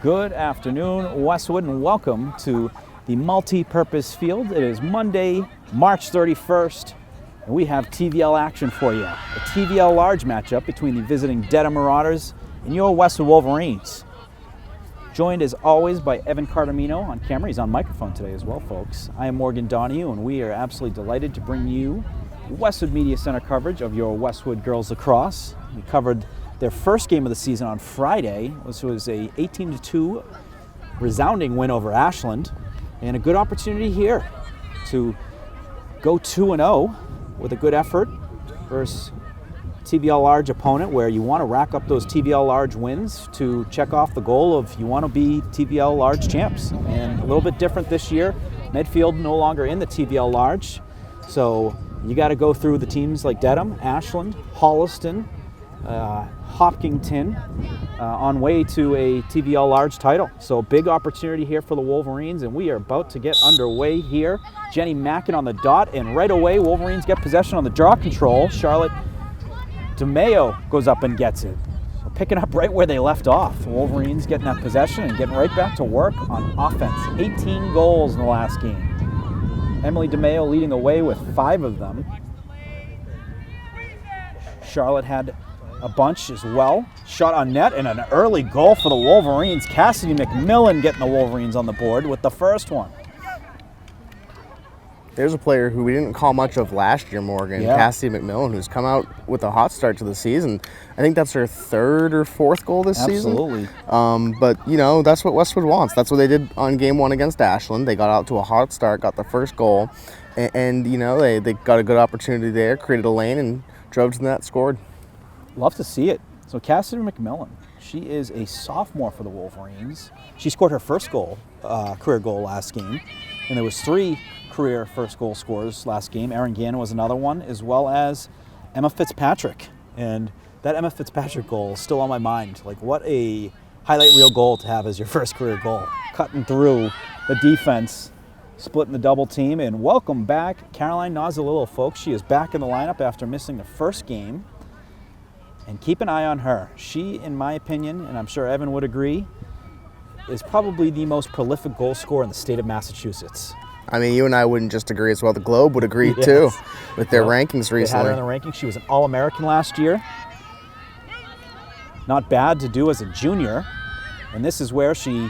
Good afternoon, Westwood, and welcome to the multi-purpose field. It is Monday, March 31st, and we have TVL action for you. A TVL large matchup between the visiting Dedham Marauders and your Westwood Wolverines. Joined as always by Evan Cartamino on camera. He's on microphone today as well, folks. I am Morgan Donahue, and we are absolutely delighted to bring you Westwood Media Center coverage of your Westwood Girls Lacrosse. We covered their first game of the season on Friday, which was a 18-2 resounding win over Ashland, and a good opportunity here to go 2-0 with a good effort versus TVL large opponent, where you want to rack up those TVL large wins to check off the goal of you want to be TVL large champs. And a little bit different this year. Medfield no longer in the TVL large, so you got to go through the teams like Dedham, Ashland, Holliston, Hopkinton on way to a TVL large title. So big opportunity here for the Wolverines, and we are about to get underway here. Jenny Mackin on the dot, and right away Wolverines get possession on the draw control. Charlotte DeMayo goes up and gets it. So picking up right where they left off. The Wolverines getting that possession and getting right back to work on offense. 18 goals in the last game. Emily DeMayo leading the way with 5 of them. Charlotte had a bunch as well. Shot on net and an early goal for the Wolverines. Cassidy McMillan getting the Wolverines on the board with the first one. There's a player who we didn't call much of last year, Morgan, Cassidy McMillan, who's come out with a hot start to the season. I think that's her 3rd or 4th goal this season. Absolutely. But, you know, that's what Westwood wants. That's what they did on game 1 against Ashland. They got out to a hot start, got the first goal, and you know, they got a good opportunity there, created a lane, and drove to the net, scored. Love to see it. So Cassidy McMillan, she is a sophomore for the Wolverines. She scored her first goal, career goal last game, and there was 3 career first goal scorers last game. Erin Gannon was another one, as well as Emma Fitzpatrick. And that Emma Fitzpatrick goal is still on my mind. Like, what a highlight reel goal to have as your first career goal. Cutting through the defense, splitting the double team. And welcome back Caroline Nozzolillo, folks. She is back in the lineup after missing the first game. And keep an eye on her. She, in my opinion, and I'm sure Evan would agree, is probably the most prolific goal scorer in the state of Massachusetts. I mean, you and I wouldn't just agree as well. The Globe would agree, too, with their rankings recently. They had her in the rankings. She was an All-American last year. Not bad to do as a junior. And this is where she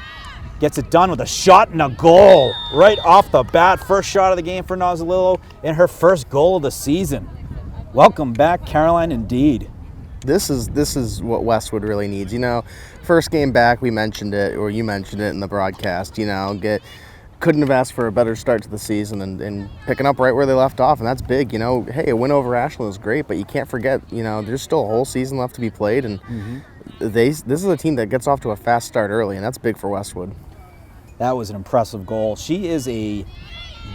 gets it done with a shot and a goal right off the bat. First shot of the game for Nozzolillo and her first goal of the season. Welcome back, Caroline, indeed. This is what Westwood really needs. You know, first game back, we mentioned it, or you mentioned it in the broadcast, you know, couldn't have asked for a better start to the season and picking up right where they left off, and that's big. You know, hey, a win over Ashland is great, but you can't forget, you know, there's still a whole season left to be played, and this is a team that gets off to a fast start early, and that's big for Westwood. That was an impressive goal. She is a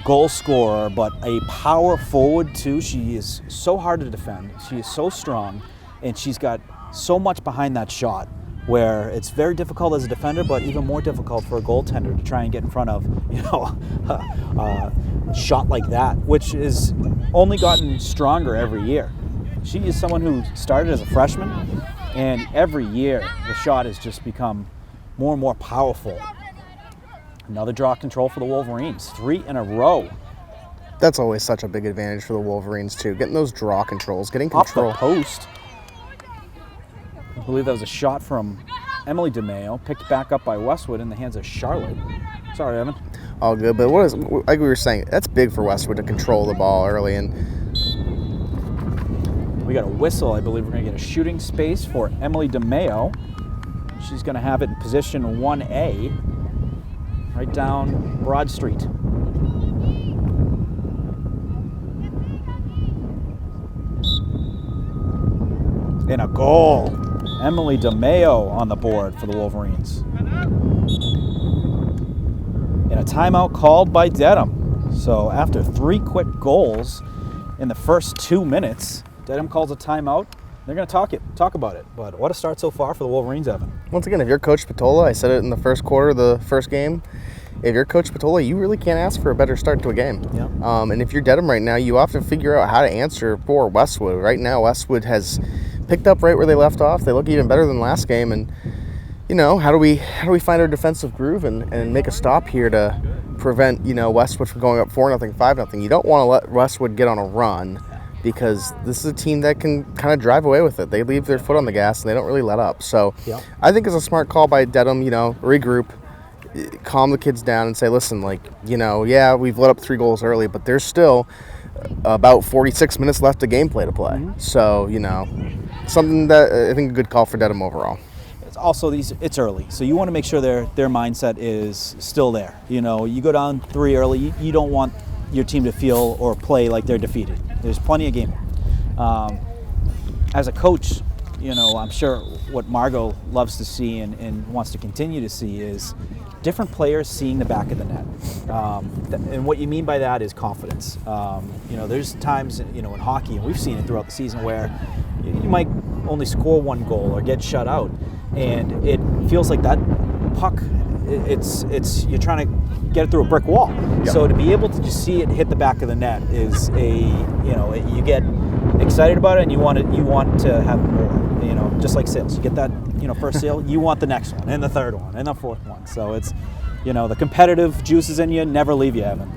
goal scorer, but a power forward too. She is so hard to defend. She is so strong, and she's got so much behind that shot, where it's very difficult as a defender, but even more difficult for a goaltender to try and get in front of, you know, a shot like that, which has only gotten stronger every year. She is someone who started as a freshman, and every year the shot has just become more and more powerful. Another draw control for the Wolverines, 3 in a row. That's always such a big advantage for the Wolverines too, getting those draw controls, getting control. Off the post. I believe that was a shot from Emily DeMayo, picked back up by Westwood in the hands of Charlotte. Sorry, Evan. All good, but like we were saying, that's big for Westwood to control the ball early. And we got a whistle. I believe we're going to get a shooting space for Emily DeMayo. She's going to have it in position 1A, right down Broad Street. And a goal. Emily DeMayo on the board for the Wolverines. And a timeout called by Dedham. So after 3 quick goals in the first 2 minutes, Dedham calls a timeout. They're going to talk about it. But what a start so far for the Wolverines, Evan. Once again, if you're Coach Patola, I said it in the first quarter of the first game, if you're Coach Patola, you really can't ask for a better start to a game. Yeah. And if you're Dedham right now, you have to figure out how to answer for Westwood. Right now, Westwood has picked up right where they left off. They look even better than last game, and how do we find our defensive groove and make a stop here to prevent, Westwood from going up 4-0, 5-0. You don't want to let Westwood get on a run, because this is a team that can kind of drive away with it. They leave their foot on the gas and they don't really let up. So I think it's a smart call by Dedham, regroup, calm the kids down and say, listen, we've let up 3 goals early, but there's still about 46 minutes left of gameplay to play. Mm-hmm. So, something that I think a good call for Dedham overall. Also, it's early, so you want to make sure their mindset is still there. You go down 3 early, you don't want your team to feel or play like they're defeated. There's plenty of game. As a coach, I'm sure what Margot loves to see and wants to continue to see is different players seeing the back of the net. And what you mean by that is confidence. There's times, in hockey, and we've seen it throughout the season, where you might only score 1 goal or get shut out, and it feels like that puck, you're trying to get it through a brick wall. Yep. So to be able to just see it hit the back of the net is you get excited about it, and you want to have more. Just like sales, you get that first sale, you want the next one and the third one and the fourth one. So it's the competitive juices in you never leave you, Evan.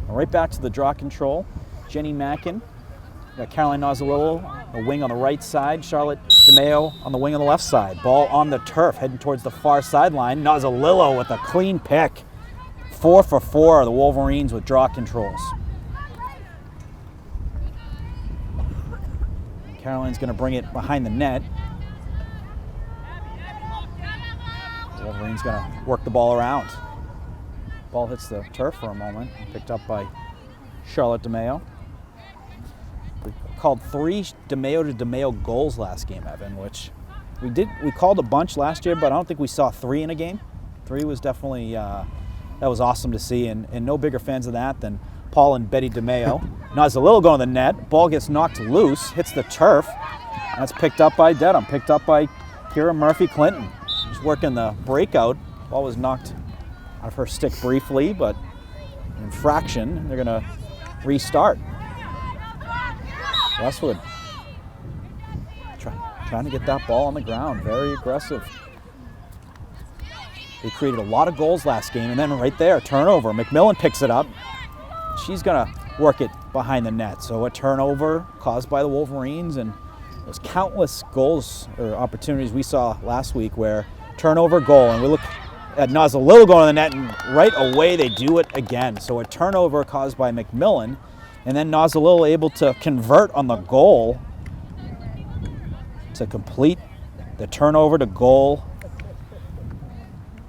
Right back to the draw control. Jenny Mackin, got Caroline Nozzolillo, a wing on the right side. Charlotte DeMeo on the wing on the left side. Ball on the turf, heading towards the far sideline. Nozzolillo with a clean pick. 4 for 4, the Wolverines with draw controls. Caroline's going to bring it behind the net. Wolverine's going to work the ball around. Ball hits the turf for a moment, picked up by Charlotte DeMeo. We called 3 DeMeo to DeMeo goals last game, Evan, which we called a bunch last year, but I don't think we saw 3 in a game. 3 was definitely, that was awesome to see, and no bigger fans of that than Paul and Betty DeMeo. Nozzolillo going to the net. Ball gets knocked loose, hits the turf. That's picked up by Dedham, picked up by Kira Murphy-Clinton. She's working the breakout. Ball was knocked out of her stick briefly, but infraction. They're going to restart. Westwood trying to get that ball on the ground. Very aggressive. They created a lot of goals last game, and then right there, turnover. McMillan picks it up. She's going to work it behind the net. So a turnover caused by the Wolverines, and those countless goals or opportunities we saw last week where turnover, goal, and we look at Nozzolillo going to the net, and right away they do it again. So a turnover caused by McMillan, and then Nozzolillo able to convert on the goal to complete the turnover to goal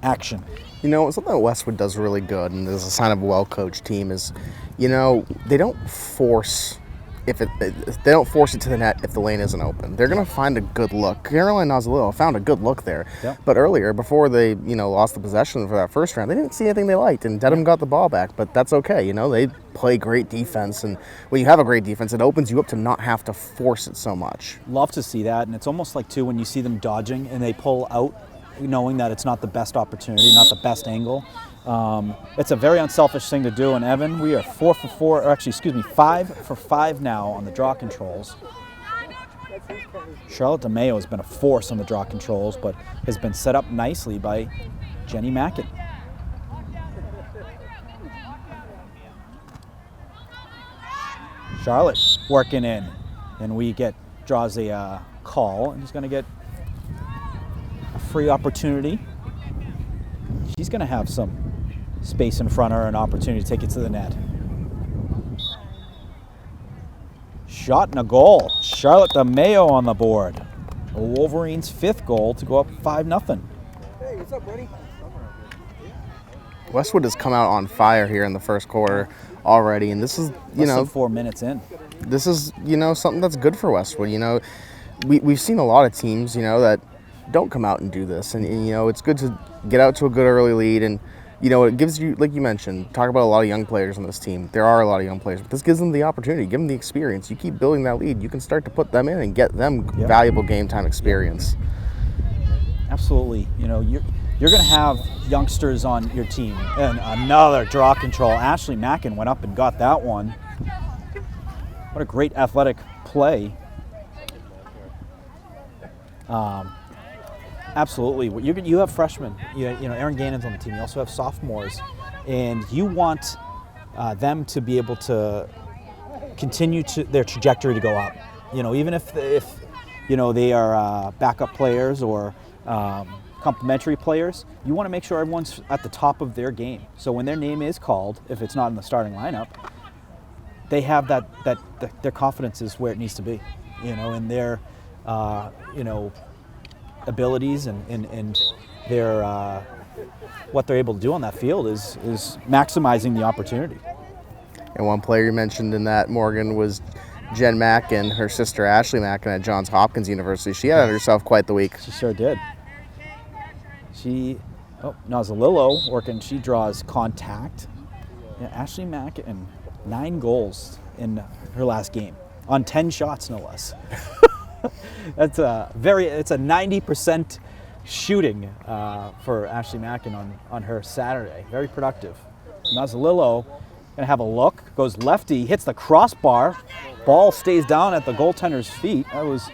action. Something that Westwood does really good, and is a sign of a well-coached team, is, they don't force if they don't force it to the net if the lane isn't open. They're going to find a good look. Caroline Nozzolillo found a good look there. Yep. But earlier, before they, lost the possession for that first round, they didn't see anything they liked, and Dedham got the ball back, but that's okay. They play great defense, and when you have a great defense, it opens you up to not have to force it so much. Love to see that, and it's almost like, too, when you see them dodging and they pull out, knowing that it's not the best opportunity, not the best angle. It's a very unselfish thing to do, and Evan, we are 5 for 5 now on the draw controls. Charlotte DeMeo has been a force on the draw controls, but has been set up nicely by Jenny Mackin. Charlotte working in, and draws a call, and he's going to get a free opportunity. She's going to have some space in front of her, an opportunity to take it to the net. Shot and a goal. Charlotte DeMeo on the board. The Wolverines' 5th goal to go up 5-0. Hey, what's up, buddy? Westwood has come out on fire here in the first quarter already, and this is, Less than 4 minutes in. This is, something that's good for Westwood. We've seen a lot of teams, that don't come out and do this, and it's good to get out to a good early lead, and it gives you, like you mentioned, talk about a lot of young players on this team. There are a lot of young players, but this gives them the opportunity, give them the experience. You keep building that lead, you can start to put them in and get them valuable game time experience. Absolutely. You're going to have youngsters on your team, and another draw control. Ashley Mackin went up and got that one. What a great athletic play. Absolutely. You have freshmen. You know, Aaron Gannon's on the team. You also have sophomores, and you want them to be able to continue their trajectory to go up. You know, even if you know they are backup players or complementary players, you want to make sure everyone's at the top of their game. So when their name is called, if it's not in the starting lineup, they have that their confidence is where it needs to be. You know, and their you know, abilities and their what they're able to do on that field is maximizing the opportunity. And one player you mentioned in that, Morgan, was Jen Mackin, her sister Ashley Mackin at Johns Hopkins University. She had herself quite the week. She sure did. Nazalillo working, she draws contact. Yeah, Ashley Mackin, 9 goals in her last game on 10 shots, no less. It's a 90% shooting for Ashley Mackin on her Saturday. Very productive. Nazalillo gonna have a look, goes lefty, hits the crossbar, ball stays down at the goaltender's feet. That was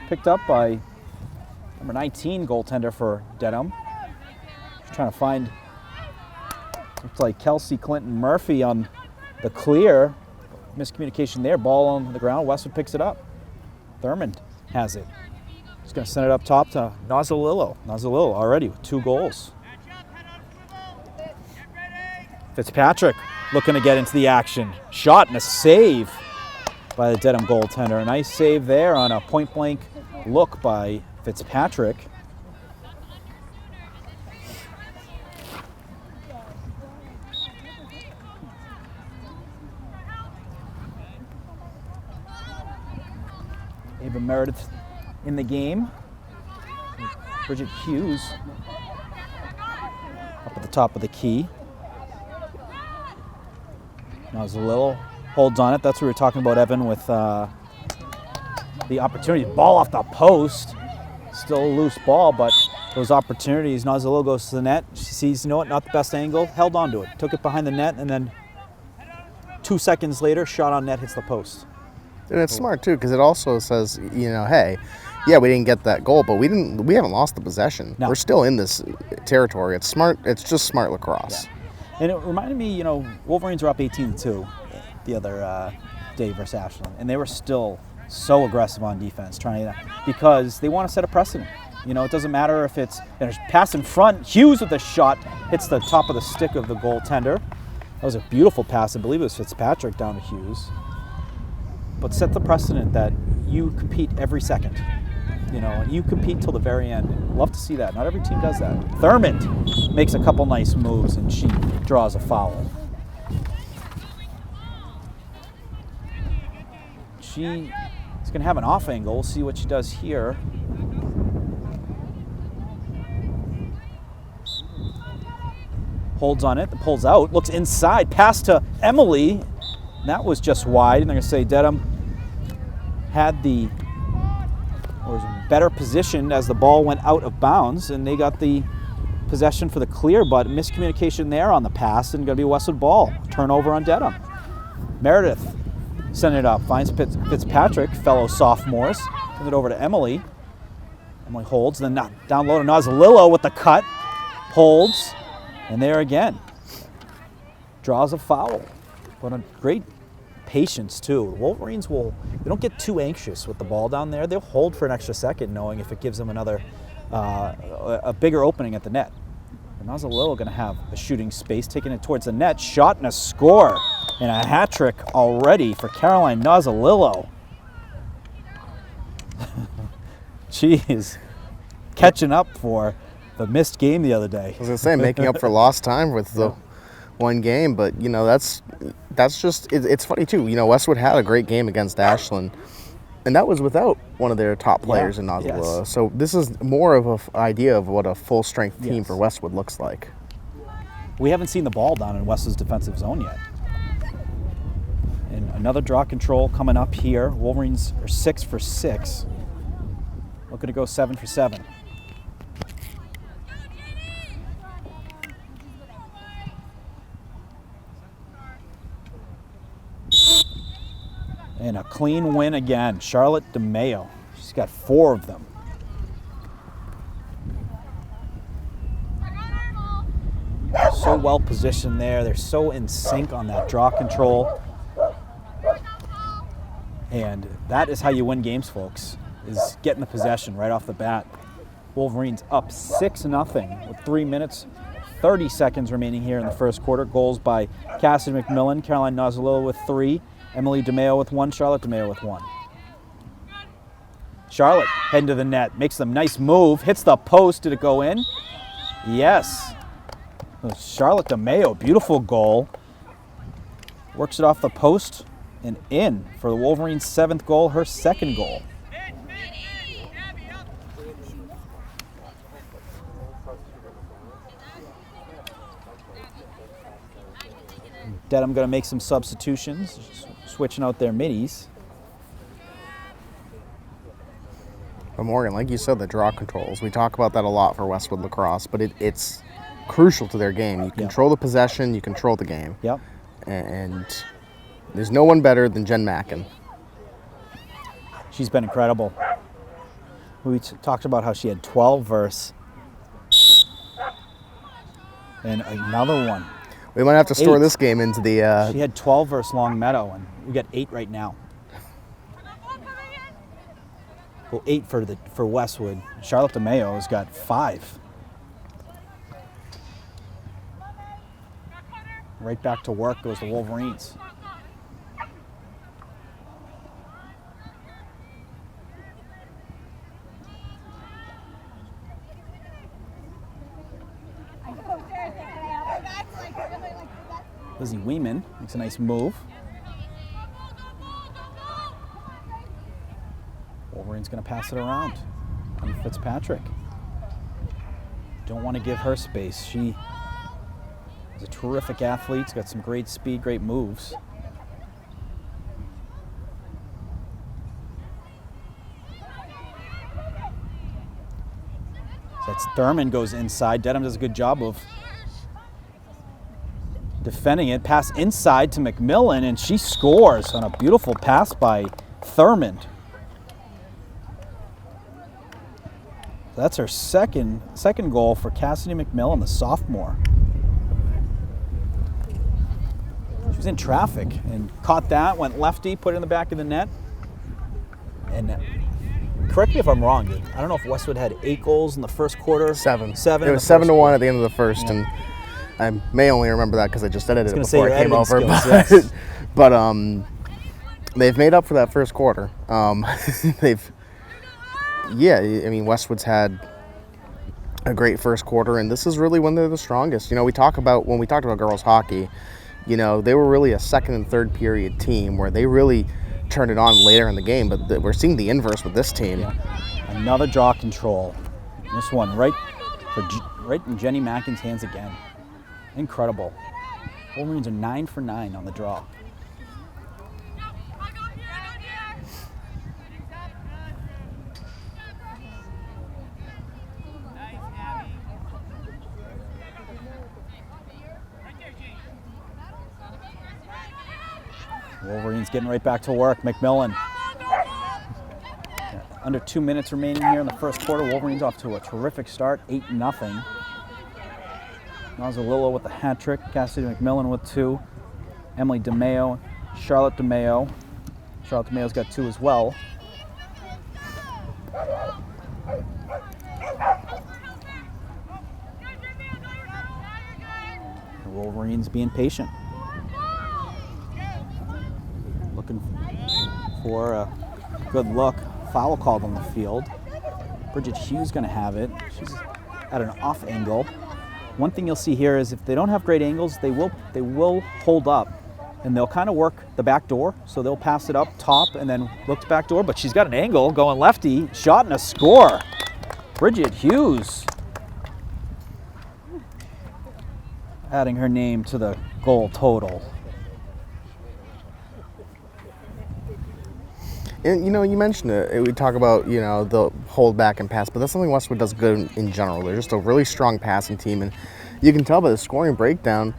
picked up by number 19 goaltender for Dedham. She's trying to find, looks like Kelsey Clinton Murphy on the clear. Miscommunication there, ball on the ground, Westwood picks it up. Thurmond has it. He's gonna send it up top to Nazalillo. Nazalillo already with 2 goals. Fitzpatrick looking to get into the action. Shot and a save by the Dedham goaltender. A nice save there on a point-blank look by Fitzpatrick. Ava Meredith in the game. Bridget Hughes up at the top of the key. Nazalillo holds on it. That's what we were talking about, Evan, with the opportunity. Ball off the post. Still a loose ball, but those opportunities. Nazalillo goes to the net. She sees, you know what, not the best angle. Held on to it. Took it behind the net, and then 2 seconds later, shot on net, hits the post. And it's smart, too, because it also says, you know, hey, yeah, we didn't get that goal, but we haven't lost the possession. No. We're still in this territory. It's smart. It's just smart lacrosse. Yeah. And it reminded me, you know, Wolverines were up 18-2 the other day versus Ashland, and they were still so aggressive on defense, because they want to set a precedent. You know, it doesn't matter if it's pass in front. Hughes with a shot hits the top of the stick of the goaltender. That was a beautiful pass. I believe it was Fitzpatrick down to Hughes. But set the precedent that you compete every second. You know, you compete till the very end. Love to see that. Not every team does that. Thurmond makes a couple nice moves, and she draws a foul. She is going to have an off angle. We'll see what she does here. Holds on it, pulls out, looks inside, pass to Emily. That was just wide, and they're going to say Dedham was better positioned as the ball went out of bounds, and they got the possession for the clear, but miscommunication there on the pass, and going to be a Westwood ball. Turnover on Dedham. Meredith sending it up, finds Fitzpatrick, fellow sophomores, sends it over to Emily. Emily holds, then down low to Nazalillo with the cut, holds, and there again, draws a foul. But a great patience too. The Wolverines they don't get too anxious with the ball down there. They'll hold for an extra second, knowing if it gives them another, a bigger opening at the net. And Nazalillo going to have a shooting space, taking it towards the net. Shot and a score, and a hat trick already for Caroline Nazalillo. She is catching up for the missed game the other day. I was going to say, making up for lost time with the one game, but you know, that's just, it's funny too. You know, Westwood had a great game against Ashland, and that was without one of their top players in Nazalillo. Yes. So this is more of an idea of what a full strength team Yes. for Westwood looks like. We haven't seen the ball down in Westwood's defensive zone yet. And another draw control coming up here. Wolverines are 6 for 6. Looking to go 7 for 7. And a clean win again. Charlotte DeMayo. She's got 4 of them. so well positioned there. They're so in sync on that draw control. And that is how you win games, folks, is getting the possession right off the bat. Wolverines up 6-0 with 3 minutes, 30 seconds remaining here in the first quarter. Goals by Cassidy McMillan, Caroline Nozzolillo with 3, Emily DeMeo with 1, Charlotte DeMeo with 1. Charlotte heading to the net, makes a nice move, hits the post. Did it go in? Yes. Charlotte DeMeo, beautiful goal. Works it off the post and in for the Wolverines' 7th goal, her 2nd goal. Dedham going to make some substitutions, switching out their middies. But Morgan, like you said, the draw controls. We talk about that a lot for Westwood Lacrosse, but it's crucial to their game. You control the possession, you control the game. Yep. And there's no one better than Jen Mackin. She's been incredible. We talked about how she had 12 verse. And another one. We might have to store 8. this game into the... She had 12 versus Long Meadow, and we got 8 right now. Well, 8 for Westwood. Charlotte DeMeo has got 5. Right back to work goes the Wolverines. Lizzie Weeman makes a nice move. Wolverine's going to pass it around. And Fitzpatrick. Don't want to give her space. She is a terrific athlete. She's got some great speed, great moves. So that's Thurman goes inside. Dedham does a good job of defending it. Pass inside to McMillan, and she scores on a beautiful pass by Thurman. That's her second goal for Cassidy McMillan, the sophomore. She was in traffic and caught that, went lefty, put it in the back of the net. And correct me if I'm wrong, dude. I don't know if Westwood had 8 goals in the first quarter. 7. It was 7-1 at the end of the first, and I may only remember that because I just edited it before I came over. Skills, but they've made up for that first quarter. Westwood's had a great first quarter, and this is really when they're the strongest. When we talked about girls hockey, they were really a second and third period team where they really turned it on later in the game, but we're seeing the inverse with this team. Yeah. Another draw control. This one right in Jenny Mackin's hands again. Incredible. Wolverines are 9 for 9 on the draw. Wolverines getting right back to work. McMillan. Under 2 minutes remaining here in the first quarter. Wolverines off to a terrific start, 8-0. Nozzolillo with the hat trick. Cassidy McMillan with 2. Emily DeMeo, Charlotte DeMeo. Charlotte DeMeo's got 2 as well. The Wolverines being patient. Looking for a good look. Foul called on the field. Bridget Hughes going to have it. She's at an off angle. One thing you'll see here is if they don't have great angles, they will hold up, and they'll kind of work the back door. So they'll pass it up top and then look to back door. But she's got an angle going lefty. Shot and a score. Bridget Hughes adding her name to the goal total. And, you mentioned it. We talk about, the hold back and pass, but that's something Westwood does good in general. They're just a really strong passing team, and you can tell by the scoring breakdown,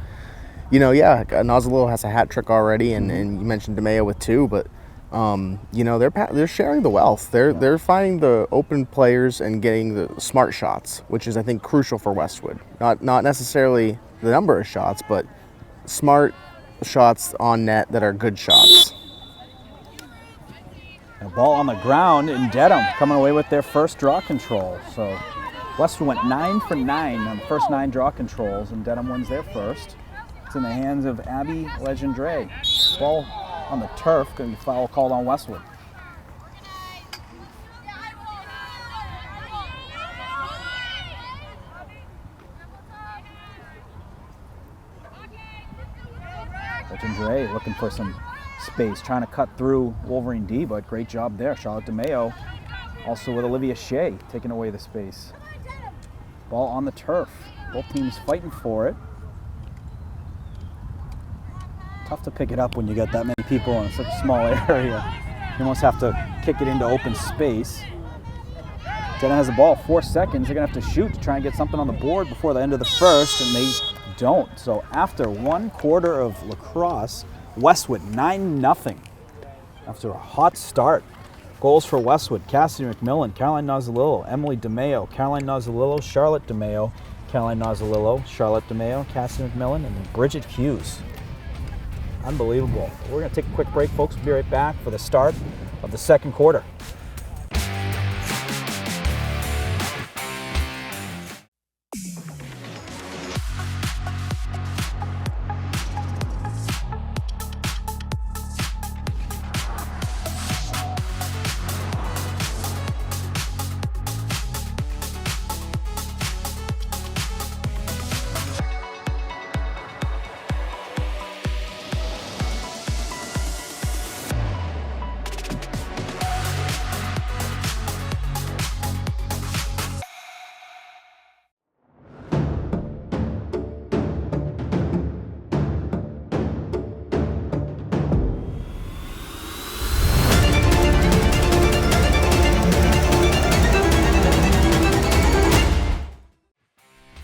Nozzolillo has a hat trick already, and you mentioned DeMeo with 2, but, You know, they're sharing the wealth. They're finding the open players and getting the smart shots, which is, I think, crucial for Westwood. Not necessarily the number of shots, but smart shots on net that are good shots. A ball on the ground, and Dedham coming away with their first draw control. So Westwood went 9 for 9 on the first 9 draw controls, and Dedham wins their first. It's in the hands of Abby Legendre. Ball on the turf, going to be foul called on Westwood. Legendre looking for some space, trying to cut through Wolverine D, but great job there. Charlotte DeMayo also with Olivia Shea taking away the space. Ball on the turf. Both teams fighting for it. Tough to pick it up when you got that many people in such a small area. You almost have to kick it into open space. Dedham has the ball, 4 seconds. They're going to have to shoot to try and get something on the board before the end of the first, and they don't. So after 1 quarter of lacrosse, Westwood 9-0 after a hot start. Goals for Westwood: Cassidy McMillan, Caroline Nozzolillo, Emily DeMayo, Caroline Nozzolillo, Charlotte DeMayo, Caroline Nozzolillo, Charlotte DeMayo, Cassidy McMillan, and then Bridget Hughes. Unbelievable. We're going to take a quick break, folks. We'll be right back for the start of the second quarter.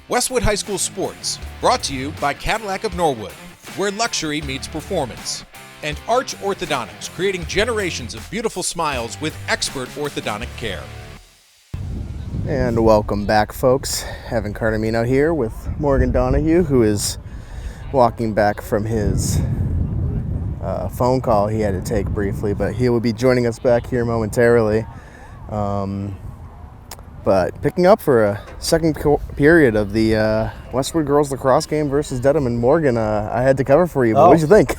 Westwood High School Sports, brought to you by Cadillac of Norwood, where luxury meets performance, and Arch Orthodontics, creating generations of beautiful smiles with expert orthodontic care. And welcome back, folks. Evan Cartamino here with Morgan Donahue, who is walking back from his phone call he had to take briefly, but he will be joining us back here momentarily. But picking up for a second period of the Westwood Girls Lacrosse game versus Dedham. And Morgan, I had to cover for you, but what did you think?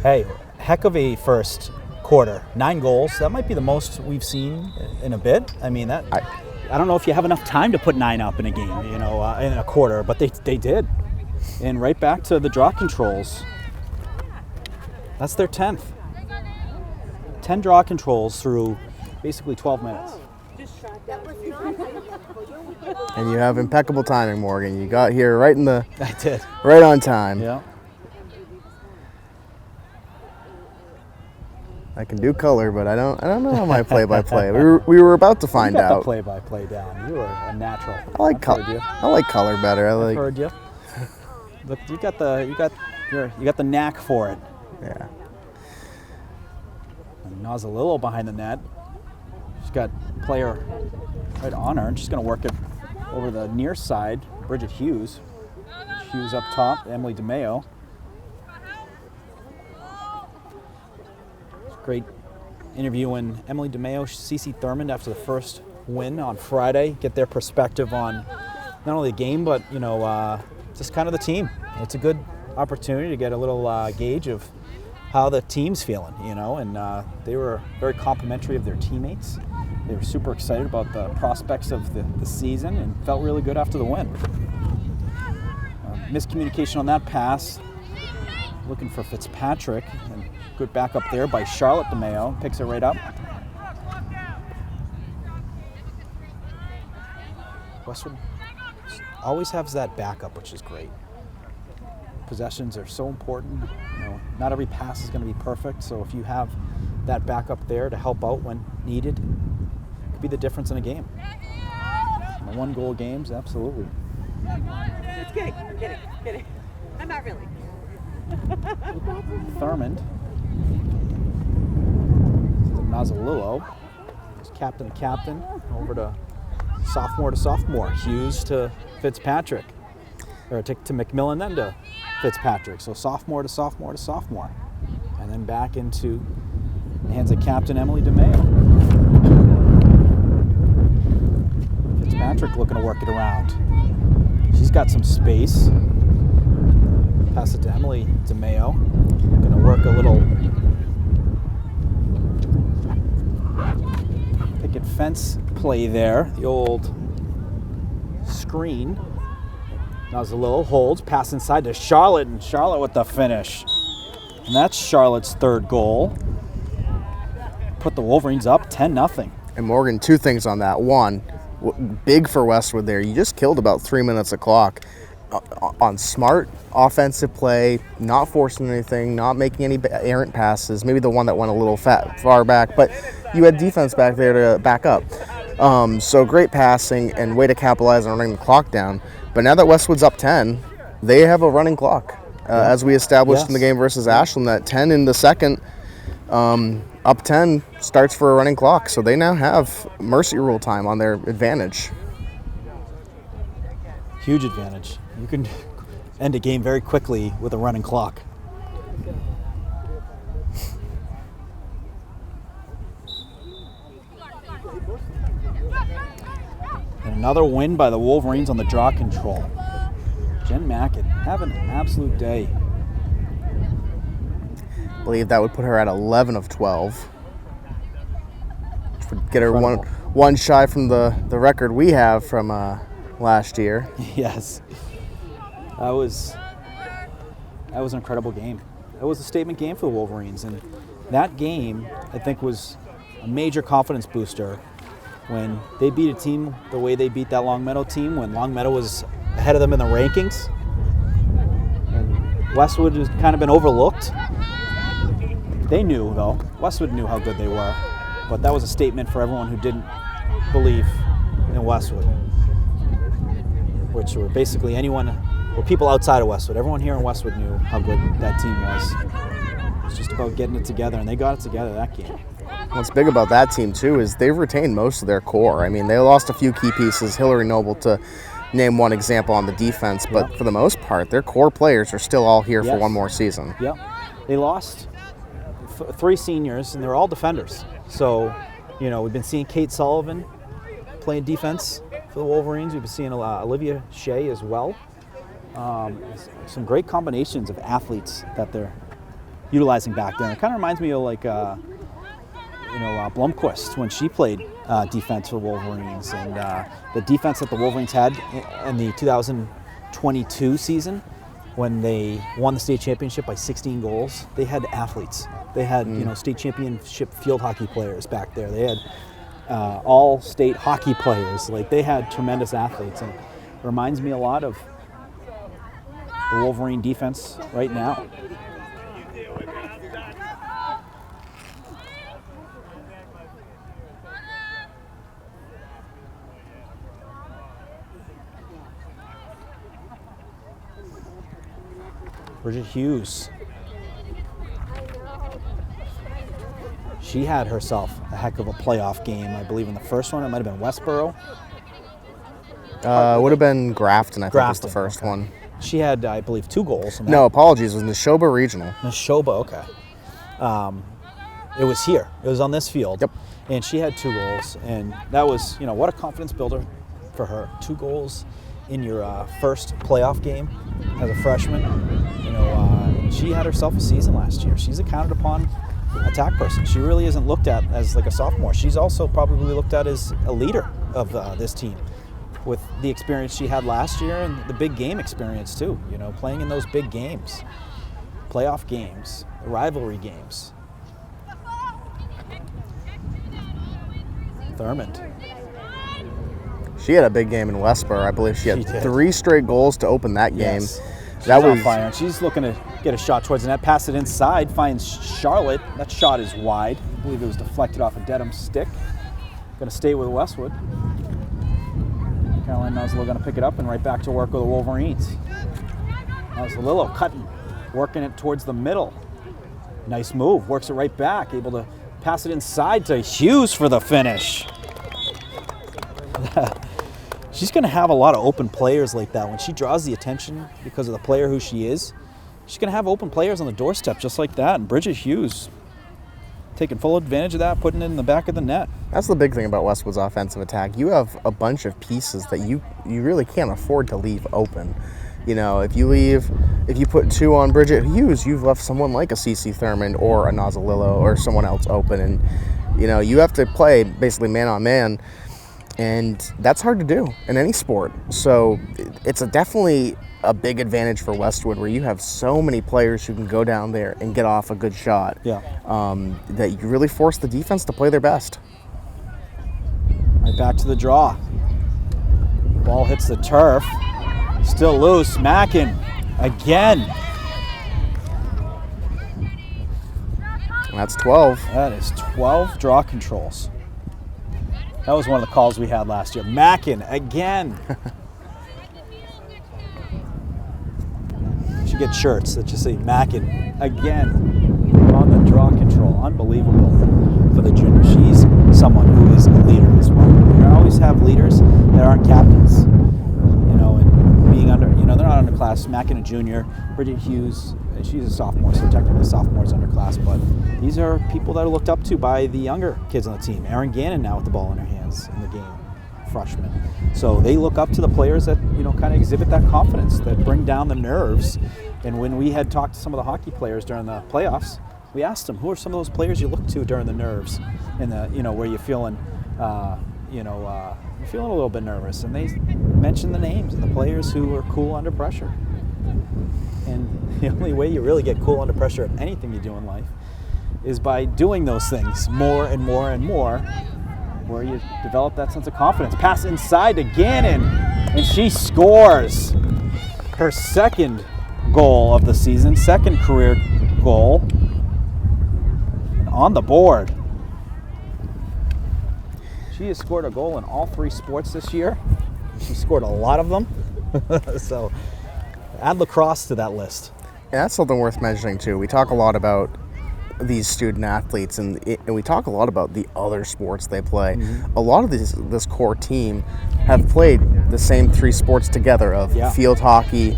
Hey, heck of a first quarter. 9 goals. That might be the most we've seen in a bit. I mean, I don't know if you have enough time to put 9 up in a game, in a quarter, but they did. And right back to the draw controls. That's their 10th. 10 draw controls through basically 12 minutes. And you have impeccable timing, Morgan. You got here right I did. Right on time. Yeah. I can do color, but I don't know my play-by-play. We were about to find You got out. the play-by-play down. You were a natural. I like color better. I've heard you. Look, you got the knack for it. Yeah. And Nozzolillo behind the net. She's got player right on her, and she's going to work it over the near side. Bridget Hughes. Hughes up top. Emily DeMayo. Great interviewing Emily DeMayo, Cece Thurmond after the first win on Friday. Get their perspective on not only the game, but just kind of the team. It's a good opportunity to get a little gauge of how the team's feeling, and they were very complimentary of their teammates. They were super excited about the prospects of the season and felt really good after the win. Miscommunication on that pass. Looking for Fitzpatrick, and good backup there by Charlotte DeMayo. Picks it right up. Westwood always has that backup, which is great. Possessions are so important. Not every pass is going to be perfect, so if you have that backup there to help out when needed, it could be the difference in a game. 1-goal games, absolutely. It's kidding. I'm kidding. I'm not really. Thurmond. Mazzalillo, captain to captain, over to sophomore, Hughes to Fitzpatrick, or to McMillan, then to Fitzpatrick. So sophomore to sophomore to sophomore. And then back into the hands of Captain Emily DeMeo. Fitzpatrick looking to work it around. She's got some space. Pass it to Emily DeMeo. Going to work a little picket fence play there. The old screen. Mazzalillo holds, pass inside to Charlotte, and Charlotte with the finish. And that's Charlotte's third goal. Put the Wolverines up 10-0. And Morgan, two things on that. One, big for Westwood there. You just killed about 3 minutes of clock on smart offensive play, not forcing anything, not making any errant passes. Maybe the one that went a little far back, but you had defense back there to back up. So great passing and way to capitalize on running the clock down. But now that Westwood's up 10, they have a running clock. As we established in the game versus Ashland, that 10 in the second, up 10 starts for a running clock. So they now have mercy rule time on their advantage. Huge advantage. You can end a game very quickly with a running clock. And another win by the Wolverines on the draw control. Jen Mackett having an absolute day. I believe that would put her at 11 of 12. Which would get her one shy from the record we have from last year. Yes. That was an incredible game. It was a statement game for the Wolverines, and that game, I think, was a major confidence booster when they beat a team the way they beat that Longmeadow team, when Longmeadow was ahead of them in the rankings. And Westwood has kind of been overlooked. They knew, though. Westwood knew how good they were, but that was a statement for everyone who didn't believe in Westwood, which were basically people outside of Westwood. Everyone here in Westwood knew how good that team was. It was just about getting it together, and they got it together that game. What's big about that team, too, is they've retained most of their core. I mean, they lost a few key pieces, Hillary Noble to name one example on the defense, but for the most part, their core players are still all here for one more season. Yep. They lost 3 seniors, and they're all defenders. So, we've been seeing Kate Sullivan playing defense for the Wolverines. We've been seeing Olivia Shea as well. Some great combinations of athletes that they're utilizing back there. It kind of reminds me of Blomqvist when she played defense for the Wolverines, and the defense that the Wolverines had in the 2022 season when they won the state championship by 16 goals. They had athletes. They had state championship field hockey players back there. They had all state hockey players. They had tremendous athletes, and it reminds me a lot of the Wolverine defense right now. Bridget Hughes. She had herself a heck of a playoff game, I believe, in the first one. It might have been Westboro. Would have been Grafton, I think was the first one. She had, I believe, 2 goals. No, apologies. It was Neshoba Regional. Neshoba, okay. It was here. It was on this field. Yep. And she had 2 goals. And that was, what a confidence builder for her. 2 goals in your first playoff game as a freshman. She had herself a season last year. She's a counted upon attack person. She really isn't looked at as like a sophomore. She's also probably looked at as a leader of this team, with the experience she had last year and the big game experience too, playing in those big games, playoff games, rivalry games. Thurmond. She had a big game in Westboro. I believe she had 3 straight goals to open that game. Yes. That was on fire. She's looking to get a shot towards the net. Pass it inside, finds Charlotte. That shot is wide. I believe it was deflected off a Dedham stick. Going to stay with Westwood. Caroline Mazzalillo going to pick it up and right back to work with the Wolverines. Mazzalillo cutting, working it towards the middle. Nice move, works it right back, able to Pass it inside to Hughes for the finish. She's going to have a lot of open players like that. When she draws the attention because of the player who she is, she's going to have open players on the doorstep just like that. And Bridget Hughes taking full advantage of that, putting it in the back of the net. That's the big thing about Westwood's offensive attack. You have a bunch of pieces that you really can't afford to leave open. You know, if you put 2 on Bridget Hughes, you've left someone like a CeCe Thurman or a Nazalillo or someone else open. And, you know, you have to play basically man on man. And that's hard to do in any sport. So it's definitely a big advantage for Westwood where you have so many players who can go down there and get off a good shot. Yeah. That you really force the defense to play their best. Right back to the draw. Ball hits the turf. Still loose. Mackin again. And that's 12. That is 12 draw controls. That was one of the calls we had last year. Mackin again. You should get shirts that just say Mackin again on the draw control. Unbelievable for the junior. She's someone who is a leader as well. You always have leaders that aren't captains. You know, and being under, you know, they're not underclass. Mackin a junior. Bridget Hughes, she's a sophomore, so technically sophomores underclass, but these are people that are looked up to by the younger kids on the team. Erin Gannon now with the ball in her hands in the game, freshman. So they look up to the players that, you know, kind of exhibit that confidence, that bring down the nerves. And when we had talked to some of the hockey players during the playoffs, we asked them, who are some of those players you look to during the nerves and the, you know, where you're feeling, you're feeling a little bit nervous. And they mentioned the names and the players who are cool under pressure. And the only way you really get cool under pressure of anything you do in life is by doing those things more and more and more, where you develop that sense of confidence. Pass inside to Gannon, and she scores her second goal of the season, second career goal, and on the board. She has scored a goal in all 3 sports this year. She scored a lot of them. So add lacrosse to that list. And that's something worth mentioning too. We talk a lot about these student athletes, and we talk a lot about the other sports they play. Mm-hmm. A lot of this core team have played the same 3 sports together of field hockey,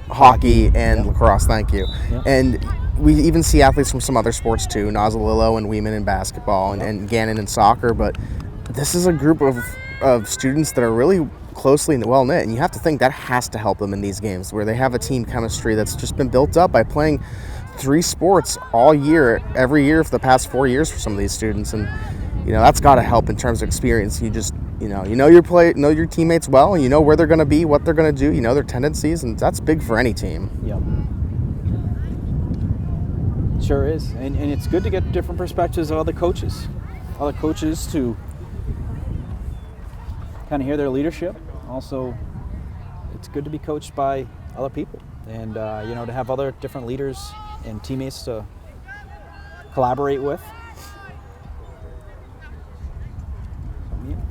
hockey, and lacrosse. Thank you. Yeah. And we even see athletes from some other sports too, Nazalillo and Weeman in basketball, and Gannon in soccer. But this is a group of students that are really closely well knit, and you have to think that has to help them in these games where they have a team chemistry that's just been built up by playing 3 sports all year, every year for the past 4 years for some of these students. And you know, that's got to help in terms of experience. You just you know your teammates well, and you know where they're going to be, what they're going to do, you know their tendencies, and that's big for any team. Yep. Sure is. And it's good to get different perspectives of other coaches to kind of hear their leadership. Also, it's good to be coached by other people, and you know, to have other different leaders and teammates to collaborate with.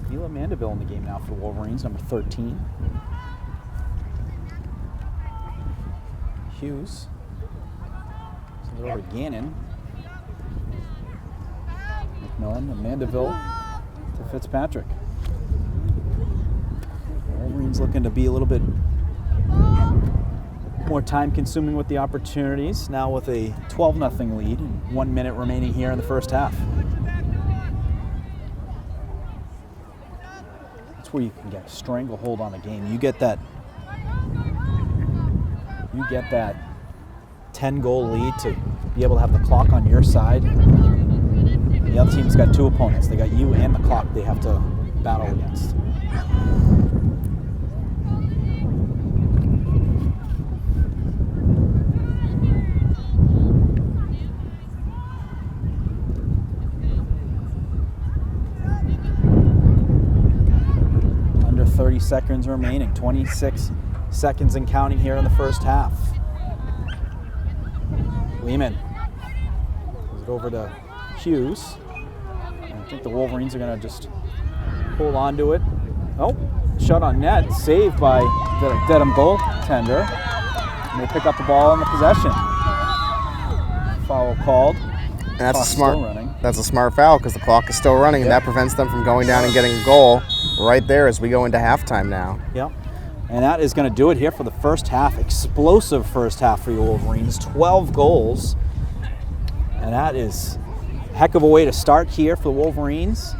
Mila Mandeville in the game now for the Wolverines, number 13. Hughes. Sends it over to Gannon. McMillan and Mandeville to Fitzpatrick. Wolverines looking to be a little bit more time consuming with the opportunities, now with a 12-0 lead and 1 minute remaining here in the first half. That's where you can get a stranglehold on a game. You get that 10-goal lead to be able to have the clock on your side. The other team's got 2 opponents. They got you and the clock they have to battle against. Under 30 seconds remaining. 26 seconds and counting here in the first half. Lehman goes it over to Hughes. I think the Wolverines are going to just hold on to it. Oh, shot on net, saved by the Dedham goaltender. And they pick up the ball in the possession. Foul called. And that's Clock's a smart. still running. That's a smart foul because the clock is still running, and that prevents them from going down and getting a goal right there as we go into halftime now. Yep. And that is going to do it here for the first half. Explosive first half for your Wolverines. 12 goals. And that is a heck of a way to start here for the Wolverines.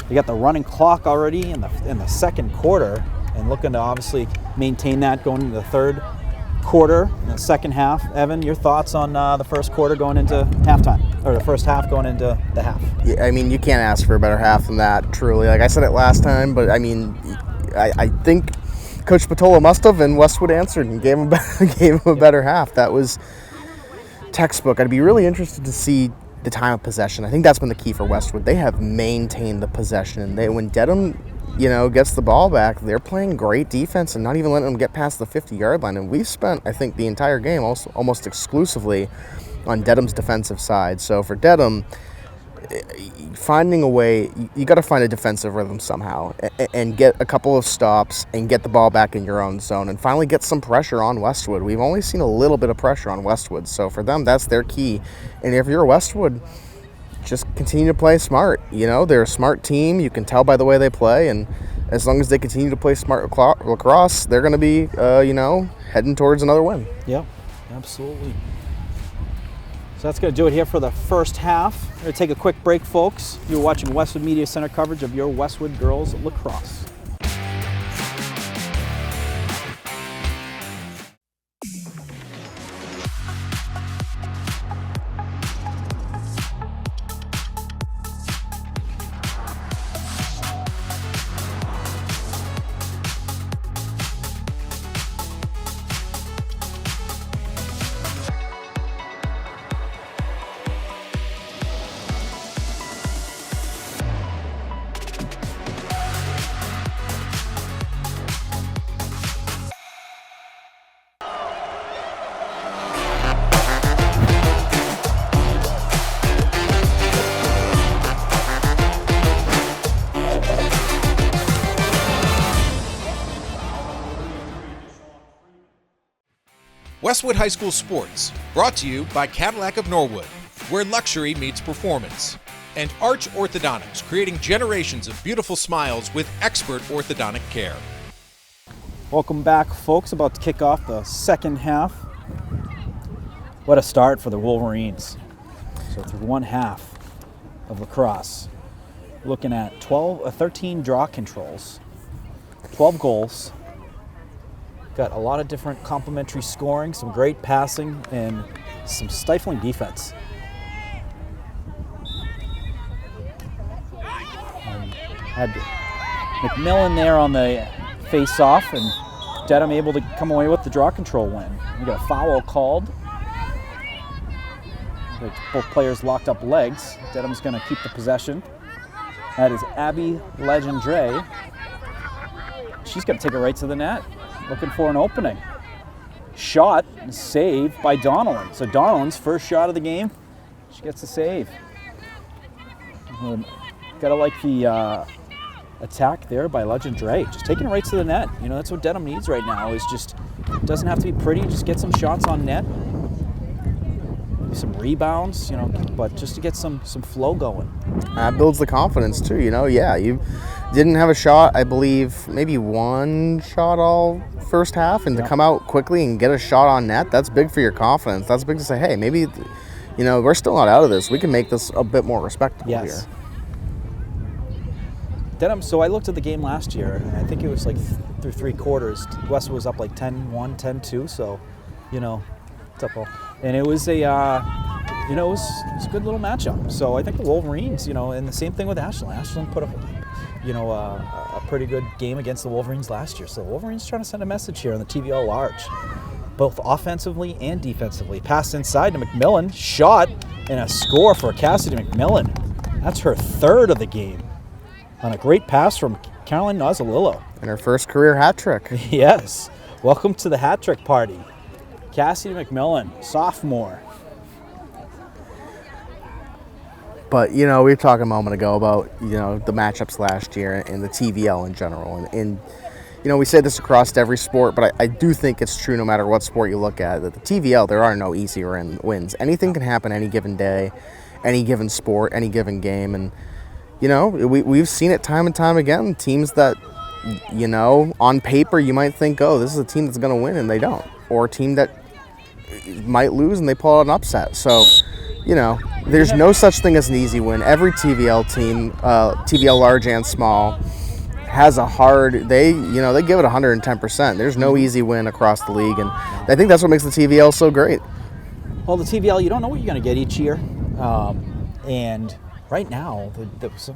They got the running clock already in the second quarter, and looking to obviously maintain that going into the third quarter in the second half. Evan, your thoughts on the first quarter going into halftime, or the first half going into the half? Yeah, I mean, you can't ask for a better half than that, truly. Like I said it last time, but I mean, I think Coach Patola must have, and Westwood answered and gave him a better half. That was textbook. I'd be really interested to see the time of possession. I think that's been the key for Westwood. They have maintained the possession. When Dedham, gets the ball back, they're playing great defense and not even letting them get past the 50-yard line. And we've spent, I think, the entire game almost exclusively on Dedham's defensive side. So for Dedham, finding a way, you got to find a defensive rhythm somehow and get a couple of stops and get the ball back in your own zone and finally get some pressure on Westwood. We've only seen a little bit of pressure on Westwood. So for them, that's their key. And if you're Westwood, just continue to play smart. They're a smart team. You can tell by the way they play. And as long as they continue to play smart lacrosse, they're going to be, heading towards another win. Yep, absolutely. So that's going to do it here for the first half. We're going to take a quick break, folks. You're watching Westwood Media Center coverage of your Westwood Girls Lacrosse. Westwood High School Sports, brought to you by Cadillac of Norwood, where luxury meets performance, and Arch Orthodontics, creating generations of beautiful smiles with expert orthodontic care. Welcome back, folks. About to kick off the second half. What a start for the Wolverines. So through one half of lacrosse, looking at 13 draw controls, 12 goals. Got a lot of different complementary scoring, some great passing, and some stifling defense. Had McMillan there on the face-off, and Dedham able to come away with the draw control win. We got a foul called. Both players locked up legs. Dedham's going to keep the possession. That is Abby Legendre. She's going to take it right to the net. Looking for an opening. Shot, saved by Donnellan. So Donnellan's first shot of the game, she gets a save. Gotta like the attack there by Legendre. Just taking it right to the net. That's what Dedham needs right now, is just, doesn't have to be pretty, just get some shots on net. Maybe some rebounds, but just to get some flow going. That builds the confidence too, you didn't have a shot, I believe, maybe one shot all first half, and to come out quickly and get a shot on net, that's big for your confidence. That's big to say, hey, maybe, we're still not out of this. We can make this a bit more respectable here. Dedham, so I looked at the game last year, and I think it was like through three quarters, Westwood was up like 10-1, 10-2, so, it's up all. And it was a, it was a good little matchup. So I think the Wolverines, and the same thing with Ashland. Ashland put up, a pretty good game against the Wolverines last year. So the Wolverines trying to send a message here on the TVL large, both offensively and defensively. Pass inside to McMillan, shot, and a score for Cassidy McMillan. That's her third of the game on a great pass from Caroline Nozzolillo. And her first career hat trick. Yes. Welcome to the hat trick party. Cassidy McMillan, sophomore. But, we were talking a moment ago about, the matchups last year and the TVL in general. And we say this across every sport, but I do think it's true no matter what sport you look at, that the TVL, there are no easy wins. Anything can happen any given day. any given sport, any given game. And, you know, we've seen it time and time again. Teams that, you know, on paper you might think, oh, this is a team that's going to win, and they don't. Or a team that might lose and they pull out an upset. So, you know, there's no such thing as an easy win. Every TVL team, TVL large and small, has a hard, they give it 110%. There's no easy win across the league, and I think that's what makes the TVL so great. Well, the TVL, you don't know what you're going to get each year. And right now,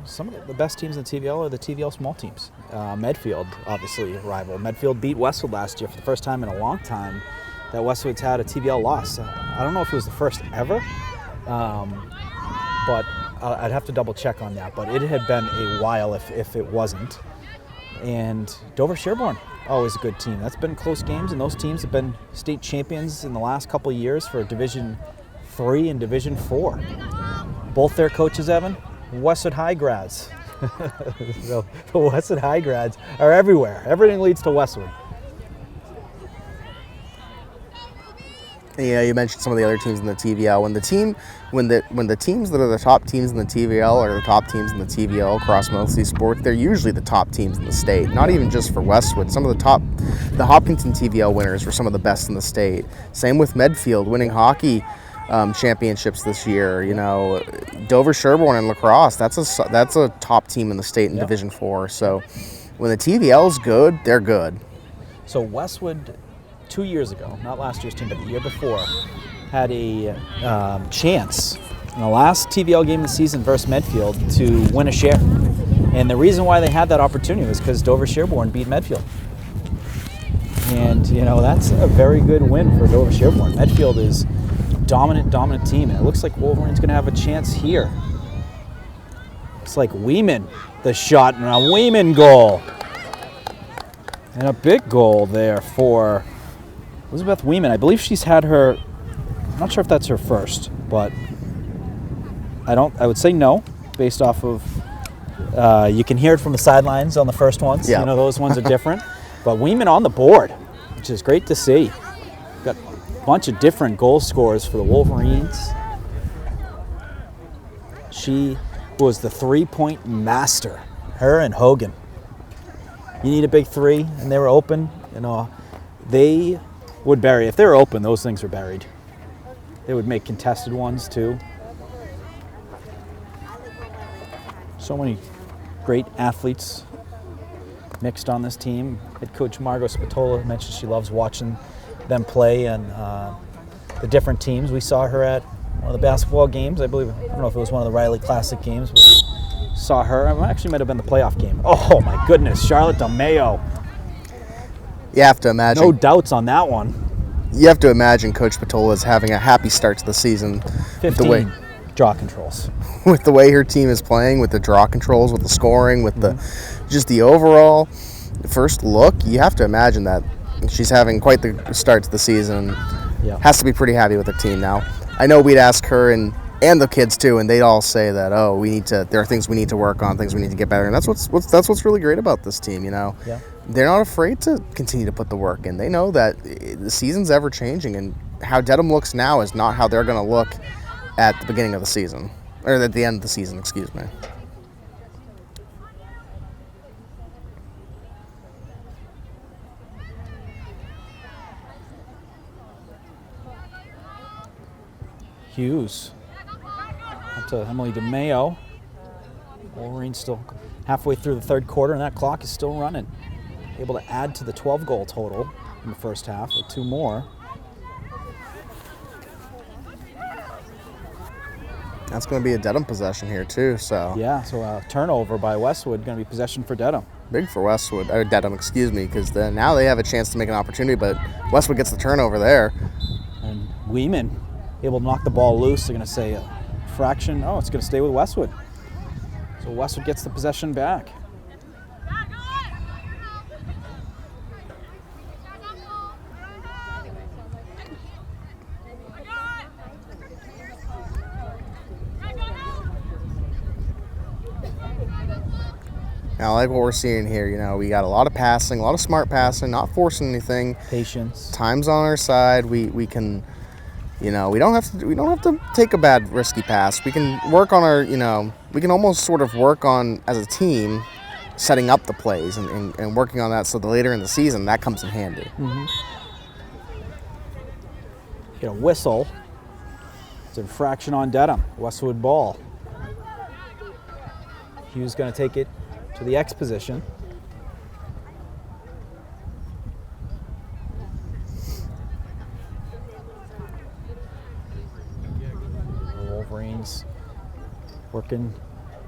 some of the best teams in the TVL are the TVL small teams. Medfield, obviously, a rival. Medfield beat Westwood last year for the first time in a long time that Westwood's had a TVL loss. I don't know if it was the first ever, but I'd have to double check on that. But it had been a while if it wasn't. And Dover Sherborne, always a good team. That's been close games, and those teams have been state champions in the last couple of years for Division III and Division IV. Both their coaches, Evan, Westwood High grads. The Westwood High grads are everywhere. Everything leads to Westwood. Yeah, you mentioned some of the other teams in the TVL. When the teams that are the top teams in the TVL are the top teams in the TVL across most of these sports, they're usually the top teams in the state. Not even just for Westwood. Some of the Hopkinton TVL winners were some of the best in the state. Same with Medfield winning hockey championships this year. You know, Dover Sherborne and Lacrosse. That's a top team in the state in Division IV. So when the TVL's good, they're good. So Westwood, 2 years ago, not last year's team, but the year before, had a chance in the last TVL game of the season versus Medfield to win a share. And the reason why they had that opportunity was because Dover Sherborne beat Medfield. And, you know, that's a very good win for Dover Sherborne. Medfield is dominant team, and it looks like Wolverine's going to have a chance here. It's like Weeman, the shot, and a Weeman goal. And a big goal there for Elizabeth Weeman. I believe she's had her, I'm not sure if that's her first, but I would say no, based off of, you can hear it from the sidelines on the first ones. Yeah. You know, those ones are different. But Weeman on the board, which is great to see. Got a bunch of different goal scorers for the Wolverines. She was the three-point master, her and Hogan. You need a big three, and they were open. You know, they would bury. If they were open, those things were buried. They would make contested ones too. So many great athletes mixed on this team. Head coach Margot Spatola mentioned she loves watching them play and the different teams. We saw her at one of the basketball games. I believe, I don't know if it was one of the Riley Classic games, but saw her. It actually might have been the playoff game. Oh my goodness, Charlotte DeMayo. You have to imagine. No doubts on that one. You have to imagine Coach Spatola is having a happy start to the season. 15 draw controls. With the way her team is playing, with the draw controls, with the scoring, with the just the overall first look, you have to imagine that she's having quite the start to the season. Yeah. Has to be pretty happy with the team now. I know we'd ask her and the kids too, and they'd all say that, there are things we need to work on, things we need to get better, and that's what's really great about this team. You know, they're not afraid to continue to put the work in. They know that the season's ever changing, and how Dedham looks now is not how they're going to look at the beginning of the season, or at the end of the season. Excuse me. Hughes. Up to Emily DeMayo. Wolverine still halfway through the third quarter, and that clock is still running. Able to add to the 12-goal total in the first half with two more. That's going to be a Dedham possession here too. So yeah, so a turnover by Westwood, going to be possession for Dedham. Big for Westwood, or Dedham, excuse me, because now they have a chance to make an opportunity, but Westwood gets the turnover there. And Weeman able to knock the ball loose. They're going to say a fraction. Oh, it's going to stay with Westwood. So Westwood gets the possession back. Now, like what we're seeing here, you know, we got a lot of passing, a lot of smart passing, not forcing anything. Patience. Time's on our side. We can You know, we don't have to take a bad risky pass. We can work on our, you know, we can almost sort of work on as a team setting up the plays and working on that so that later in the season that comes in handy. Mm-hmm. Get a whistle. It's an infraction on Dedham. Westwood ball. Hughes going to take it to the X position. The Wolverines working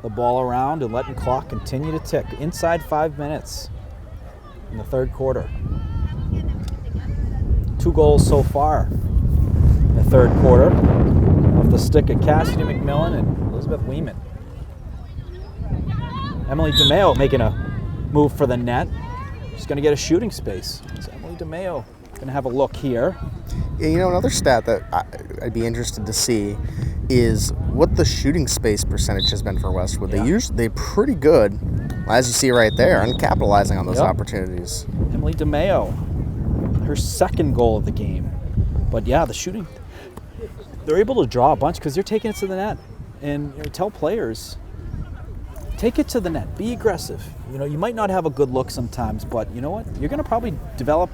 the ball around and letting clock continue to tick. Inside 5 minutes in the third quarter. 2 goals so far in the third quarter off the stick of Cassidy McMillan and Elizabeth Weeman. Emily DeMeo making a move for the net. She's going to get a shooting space. So Emily DeMeo going to have a look here. Yeah, you know, another stat that I'd be interested to see is what the shooting space percentage has been for Westwood. Yeah. They're pretty good, as you see right there, on capitalizing on those opportunities. Emily DeMeo, her second goal of the game. But yeah, the shooting, they're able to draw a bunch because they're taking it to the net. And you know, tell players, take it to the net, be aggressive. You know, you might not have a good look sometimes, but you know what? You're going to probably develop,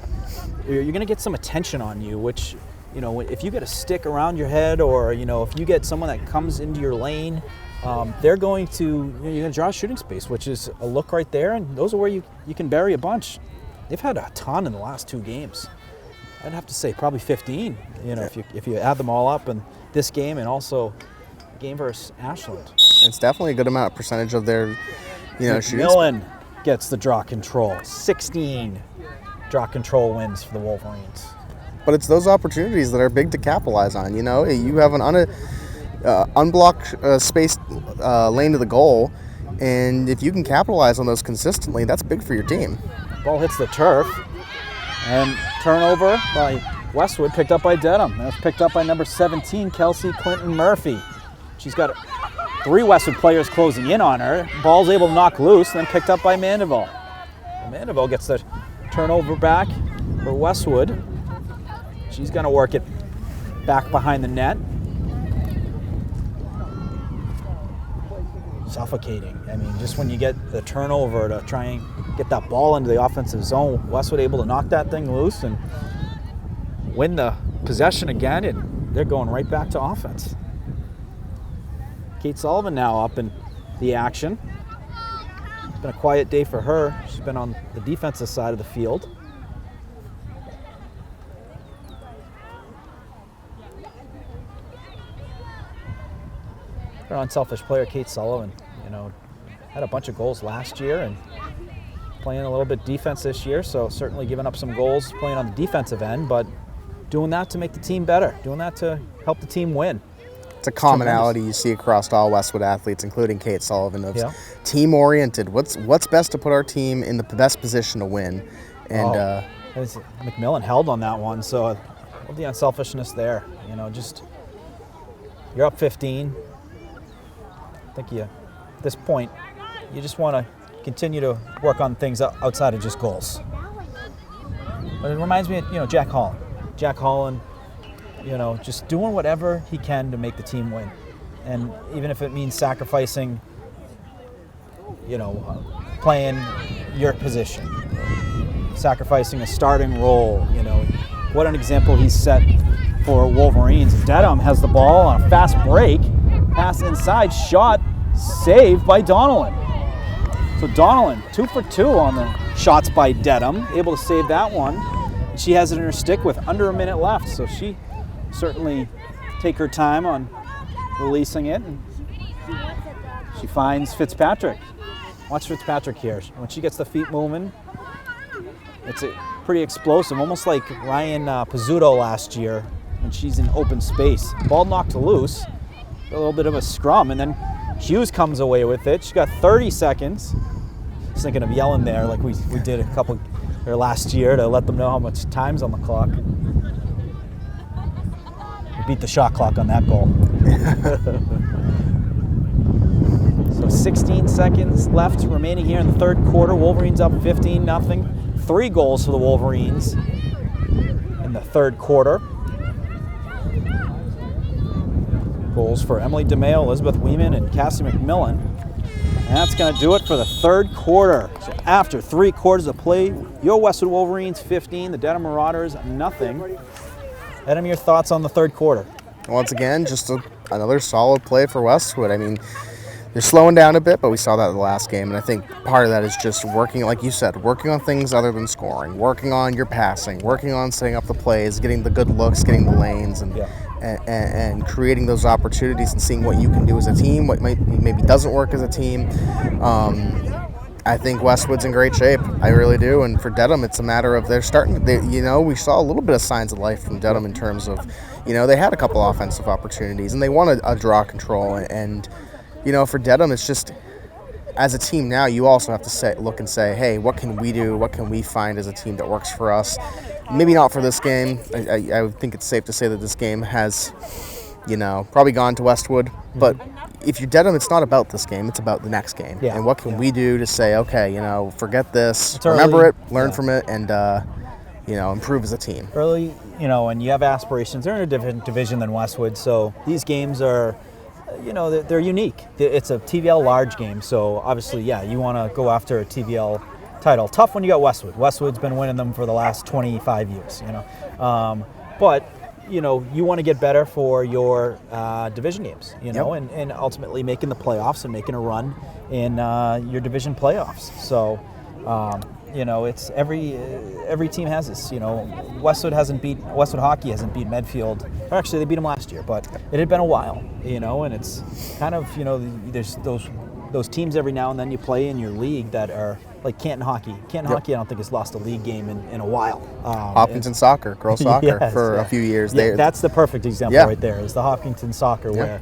you're going to get some attention on you, which, you know, if you get a stick around your head or, you know, if you get someone that comes into your lane, they're going to, you know, you're going to draw a shooting space, which is a look right there, and those are where you can bury a bunch. They've had a ton in the last 2 games. I'd have to say probably 15, you know, if you add them all up in this game and also the game versus Ashland. It's definitely a good amount of percentage of their, you know, shooting. McMillan gets the draw control. 16 draw control wins for the Wolverines. But it's those opportunities that are big to capitalize on. You know, you have an unblocked spaced lane to the goal, and if you can capitalize on those consistently, that's big for your team. Ball hits the turf, and turnover by Westwood, picked up by Dedham. That's picked up by number 17, Kelsey Clinton Murphy. She's got 3 Westwood players closing in on her. Ball's able to knock loose, then picked up by Mandeville. Mandeville gets the turnover back for Westwood. She's going to work it back behind the net. Suffocating. I mean, just when you get the turnover to try and get that ball into the offensive zone, Westwood able to knock that thing loose and win the possession again, and they're going right back to offense. Kate Sullivan now up in the action. It's been a quiet day for her. She's been on the defensive side of the field. An unselfish player, Kate Sullivan, you know, had a bunch of goals last year and playing a little bit defense this year, so certainly giving up some goals playing on the defensive end, but doing that to make the team better, doing that to help the team win. It's a commonality you see across all Westwood athletes, including Kate Sullivan, of team-oriented. What's best to put our team in the best position to win? And McMillan held on that one, so I love the unselfishness there. You know, just you're up 15. I think at this point, you just want to continue to work on things outside of just goals. But it reminds me of, you know, Jack Holland. Jack Holland, you know, just doing whatever he can to make the team win. And even if it means sacrificing, you know, playing your position, sacrificing a starting role, you know. What an example he's set for Wolverines. Dedham has the ball on a fast break. Pass inside, shot, saved by Donnellan. So Donnellan, 2 for 2 on the shots by Dedham, able to save that one. She has it in her stick with under a minute left, so she certainly take her time on releasing it. And she finds Fitzpatrick. Watch Fitzpatrick here. When she gets the feet moving, it's pretty explosive, almost like Ryan Pizzuto last year when she's in open space. Ball knocked loose. A little bit of a scrum, and then Hughes comes away with it. She's got 30 seconds. Just thinking of yelling there like we did last year to let them know how much time's on the clock. We beat the shot clock on that goal. So 16 seconds left remaining here in the third quarter. Wolverines up 15-0. 3 goals for the Wolverines in the third quarter. Goals for Emily DeMeo, Elizabeth Weeman, and Cassie McMillan. And that's going to do it for the third quarter. So after 3 quarters of play, your Westwood Wolverines 15, the Dedham Marauders nothing. Dedham, your thoughts on the third quarter? Once again, just another solid play for Westwood. I mean, they're slowing down a bit, but we saw that in the last game, and I think part of that is just working, like you said, working on things other than scoring, working on your passing, working on setting up the plays, getting the good looks, getting the lanes, and creating those opportunities and seeing what you can do as a team, what maybe doesn't work as a team. I think Westwood's in great shape. I really do. And for Dedham, it's a matter of they're starting. We saw a little bit of signs of life from Dedham in terms of, they had a couple offensive opportunities and they won a draw control. And for Dedham, it's just as a team now, you also have to look and say, hey, what can we do? What can we find as a team that works for us? Maybe not for this game. I would think it's safe to say that this game has, probably gone to Westwood. But if you're Dedham, it's not about this game. It's about the next game. Yeah. And what can we do to say, okay, forget this, remember it, learn from it, and, improve as a team. Early, and you have aspirations. They're in a different division than Westwood, so these games are, they're unique. It's a TVL large game, so obviously, you want to go after a TVL title. Tough when you got Westwood. Westwood's been winning them for the last 25 years, But, you want to get better for your division games, and ultimately making the playoffs and making a run in your division playoffs. So, it's every team has this. Westwood Hockey hasn't beat Medfield. Or actually, they beat them last year, but it had been a while, and it's kind of, there's those teams every now and then you play in your league that are like Canton Hockey. Canton Hockey, I don't think has lost a league game in a while. Hopkinton Soccer, girls soccer, for a few years. That's the perfect example right there, is the Hopkinton Soccer, where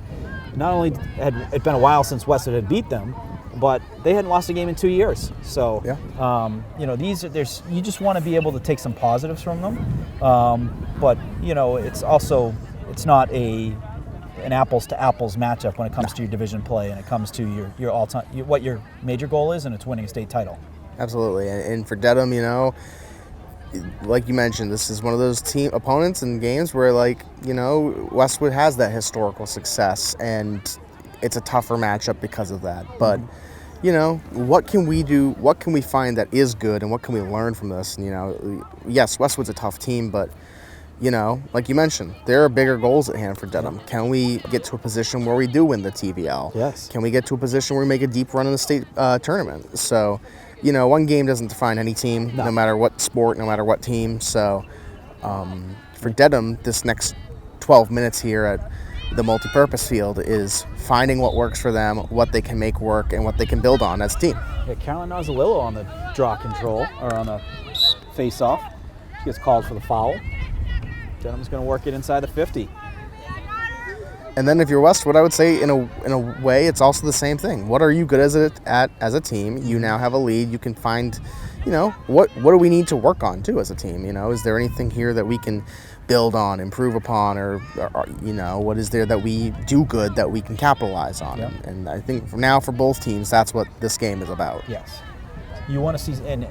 not only had it been a while since Westwood had beat them, but they hadn't lost a game in 2 years. So, you just want to be able to take some positives from them. But, it's not an apples to apples matchup when it comes to your division play and it comes to your all-time, what your major goal is, and it's winning a state title. Absolutely. And for Dedham, like you mentioned, this is one of those team opponents and games where, Westwood has that historical success, and it's a tougher matchup because of that. But, what can we do? What can we find that is good, and what can we learn from this? And, yes, Westwood's a tough team, but, like you mentioned, there are bigger goals at hand for Dedham. Can we get to a position where we do win the TVL? Yes. Can we get to a position where we make a deep run in the state tournament? So, one game doesn't define any team, no matter what sport, no matter what team. So, for Dedham, this next 12 minutes here at the multi-purpose field is finding what works for them, what they can make work, and what they can build on as a team. Yeah, Caroline Nozzolillo on the draw control, or on the face-off. She gets called for the foul. Dedham's going to work it inside the 50. And then if you're Westwood, I would say in a way it's also the same thing. What are you good as a team? You now have a lead. You can find, what do we need to work on too as a team? Is there anything here that we can build on, improve upon, or what is there that we do good that we can capitalize on? Yep. And I think for both teams, that's what this game is about. Yes. You want to see, and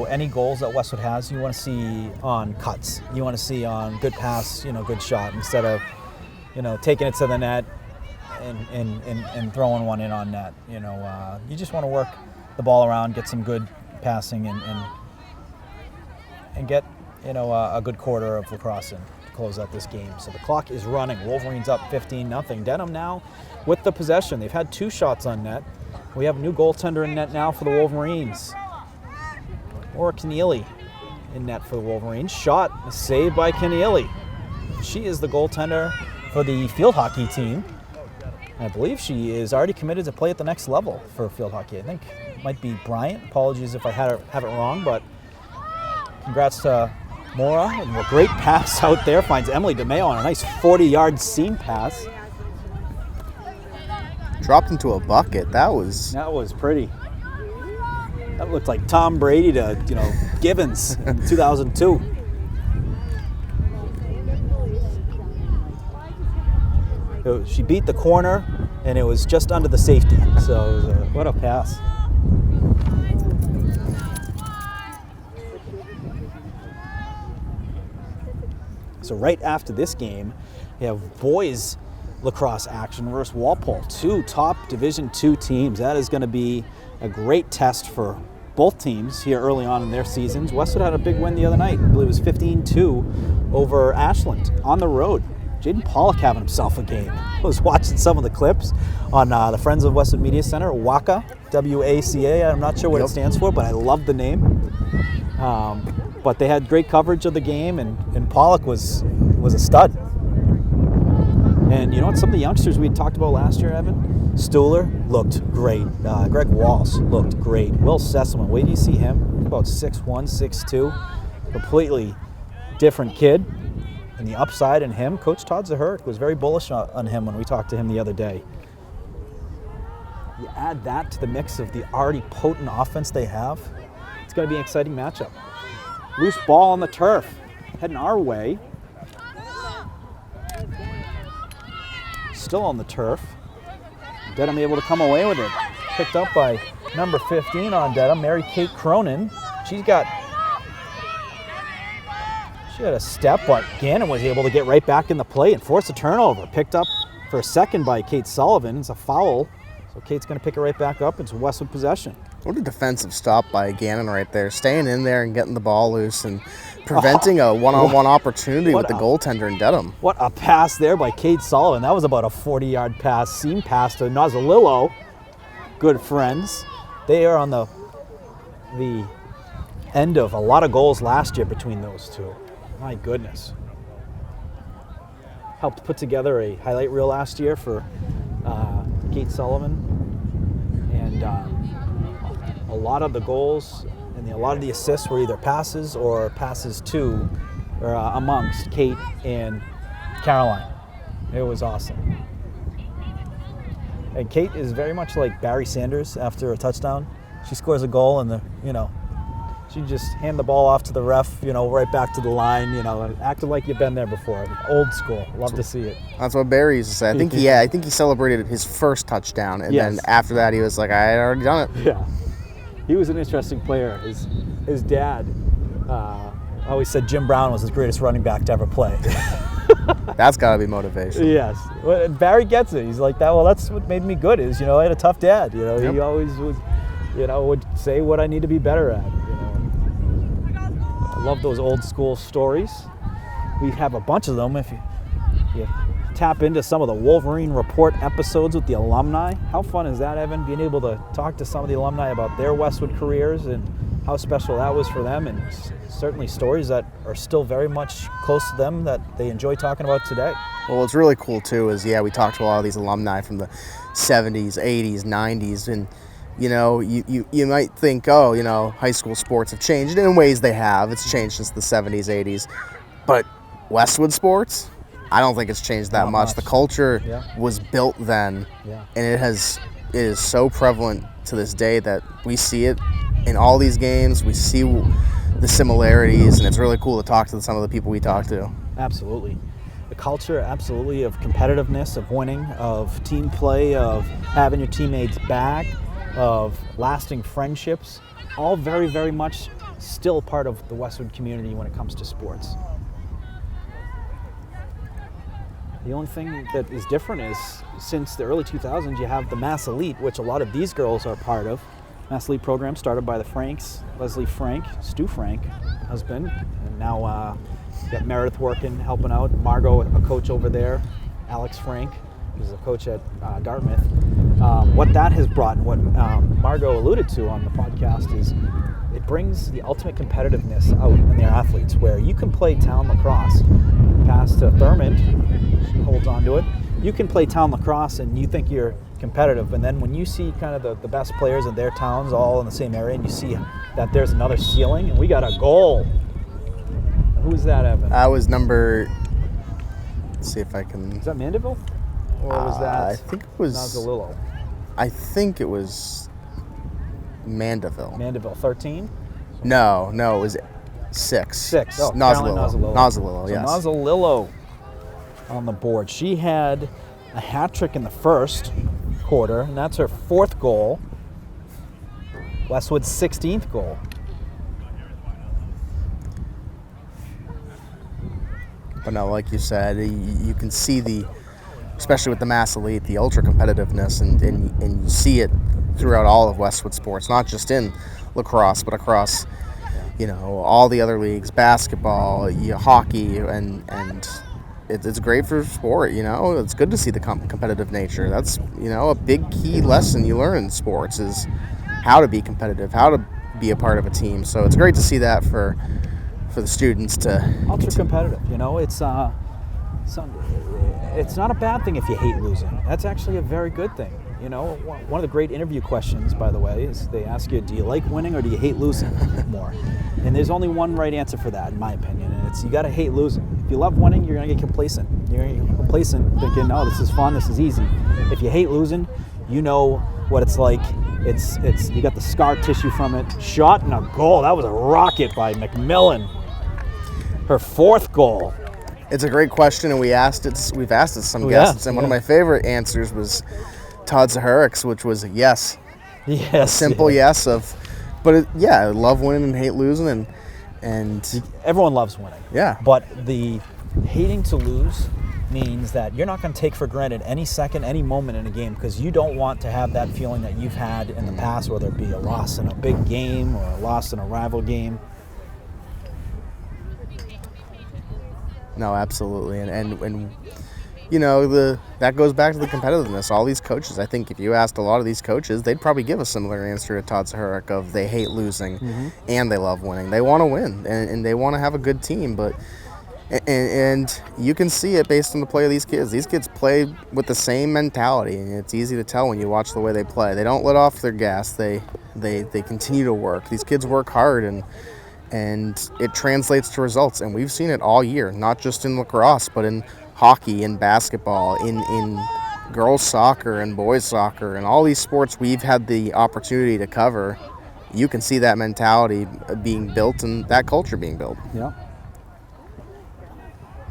any goals that Westwood has, you want to see on cuts. You want to see on good pass, good shot, instead of, taking it to the net and throwing one in on net. You just want to work the ball around, get some good passing, and get, a good quarter of lacrosse in to close out this game. So the clock is running. Wolverines up 15-0. Dedham now with the possession. They've had 2 shots on net. We have a new goaltender in net now for the Wolverines. Or Keneally in net for the Wolverines. Shot saved by Keneally. She is the goaltender for the field hockey team. I believe she is already committed to play at the next level for field hockey. I think it might be Bryant. Apologies if I have it wrong, but congrats to Mora. And a great pass out there. Finds Emily DeMeo on a nice 40-yard seam pass. Dropped into a bucket. That was pretty. That looked like Tom Brady to, Givens in 2002. She beat the corner, and it was just under the safety. So it was what a pass. So right after this game, we have boys lacrosse action versus Walpole. 2 top Division II teams. That is going to be a great test for both teams here early on in their seasons. Westwood had a big win the other night. I believe it was 15-2 over Ashland on the road. Jaden Pollock having himself a game. I was watching some of the clips on the Friends of Westwood Media Center. WACA, W-A-C-A. I'm not sure what it stands for, but I love the name. But they had great coverage of the game, and Pollock was a stud. And you know what? Some of the youngsters we had talked about last year, Evan, Stuhler looked great. Greg Walsh looked great. Will Sesselman, wait till you see him. About 6'1", 6'2". Completely different kid. And the upside in him, Coach Todd Zaherk was very bullish on him when we talked to him the other day. You add that to the mix of the already potent offense they have, it's going to be an exciting matchup. Loose ball on the turf, heading our way. Still on the turf. Dedham able to come away with it. Picked up by number 15 on Dedham, Mary Kate Cronin. She had a step, but Gannon was able to get right back in the play and force a turnover. Picked up for a second by Kate Sullivan. It's a foul, so Kate's going to pick it right back up. It's Westwood possession. What a defensive stop by Gannon right there, staying in there and getting the ball loose and preventing a one-on-one opportunity with the goaltender in Dedham. What a pass there by Kate Sullivan. That was about a 40-yard pass, seam pass to Nozzolillo. Good friends. They are on the end of a lot of goals last year between those two. My goodness. Helped put together a highlight reel last year for Kate Sullivan. And a lot of the goals and a lot of the assists were either passes or passes to or amongst Kate and Caroline. It was awesome. And Kate is very much like Barry Sanders after a touchdown. She scores a goal and she just hand the ball off to the ref, right back to the line, acted like you've been there before. Old school. Love to see it. That's what Barry used to say. I think he celebrated his first touchdown, and then after that he was like, I had already done it. Yeah. He was an interesting player. His dad always said Jim Brown was his greatest running back to ever play. That's got to be motivation. Yes. Well, Barry gets it. He's like that. Well, that's what made me good is, I had a tough dad. He always was, would say what I need to be better at. I love those old school stories. We have a bunch of them. If you tap into some of the Wolverine Report episodes with the alumni. How fun is that, Evan? Being able to talk to some of the alumni about their Westwood careers and how special that was for them, and certainly stories that are still very much close to them that they enjoy talking about today. Well, what's really cool too is, we talked to a lot of these alumni from the 70s, 80s, 90s, and you might think, high school sports have changed. In ways they have. It's changed since the 70s, 80s. But Westwood sports, I don't think it's changed that much. The culture was built then, and it is so prevalent to this day that we see it in all these games. We see the similarities, and it's really cool to talk to some of the people we talk to. Absolutely. The culture, absolutely, of competitiveness, of winning, of team play, of having your teammates back, of lasting friendships, all very, very much still part of the Westwood community when it comes to sports. The only thing that is different is since the early 2000s, you have the Mass Elite, which a lot of these girls are part of. Mass Elite program started by the Franks, Leslie Frank, Stu Frank, husband, and now got Meredith working, helping out. Margot, a coach over there. Alex Frank, who's a coach at Dartmouth. What that has brought, and what Margot alluded to on the podcast, is it brings the ultimate competitiveness out in their athletes, where you can play town lacrosse. Pass to Thurmond, she holds on to it. You can play town lacrosse and you think you're competitive, and then when you see kind of the best players in their towns all in the same area, and you see that there's another ceiling, and we got a goal. Who's that, Evan? I was number, let's see if I can... Is that Mandeville? Or was that... I think it was... Nozzolillo? I think it was Mandeville. Mandeville, 13? No, it was 6. Oh, Nozzolillo. Nozzolillo, so yes. Nozzolillo on the board. She had a hat trick in the first quarter, and that's her 4th goal. Westwood's 16th goal. But no, like you said, you can see especially with the Mass Elite, the ultra competitiveness, and you see it throughout all of Westwood sports, not just in lacrosse, but across, all the other leagues, basketball, hockey, and it's great for sport. It's good to see the competitive nature. That's a big key lesson you learn in sports is how to be competitive, how to be a part of a team. So it's great to see that for the students to ultra competitive. It's not a bad thing if you hate losing. That's actually a very good thing. One of the great interview questions, by the way, is they ask you, do you like winning or do you hate losing more? And there's only one right answer for that, in my opinion, and it's you got to hate losing. If you love winning, you're going to get complacent. You're going to get complacent thinking, oh, this is fun, this is easy. If you hate losing, you know what it's like. It's you got the scar tissue from it. Shot and a goal. That was a rocket by McMillan. Her 4th goal. It's a great question, and we've asked it to some guests, and one of my favorite answers was Todd Zaharik's, which was a yes. Yes. A simple yes I love winning and hate losing, and everyone loves winning. Yeah. But the hating to lose means that you're not going to take for granted any second, any moment in a game, because you don't want to have that feeling that you've had in the past, whether it be a loss in a big game or a loss in a rival game. No, absolutely, and that goes back to the competitiveness. All these coaches, I think if you asked a lot of these coaches, they'd probably give a similar answer to Todd Zaharik of they hate losing and they love winning. They want to win and they want to have a good team, and you can see it based on the play of these kids. These kids play with the same mentality, and it's easy to tell when you watch the way they play. They don't let off their gas. They continue to work. These kids work hard, and it translates to results. And we've seen it all year, not just in lacrosse, but in hockey, in basketball, in girls soccer and boys soccer, and all these sports we've had the opportunity to cover. You can see that mentality being built and that culture being built. Yeah.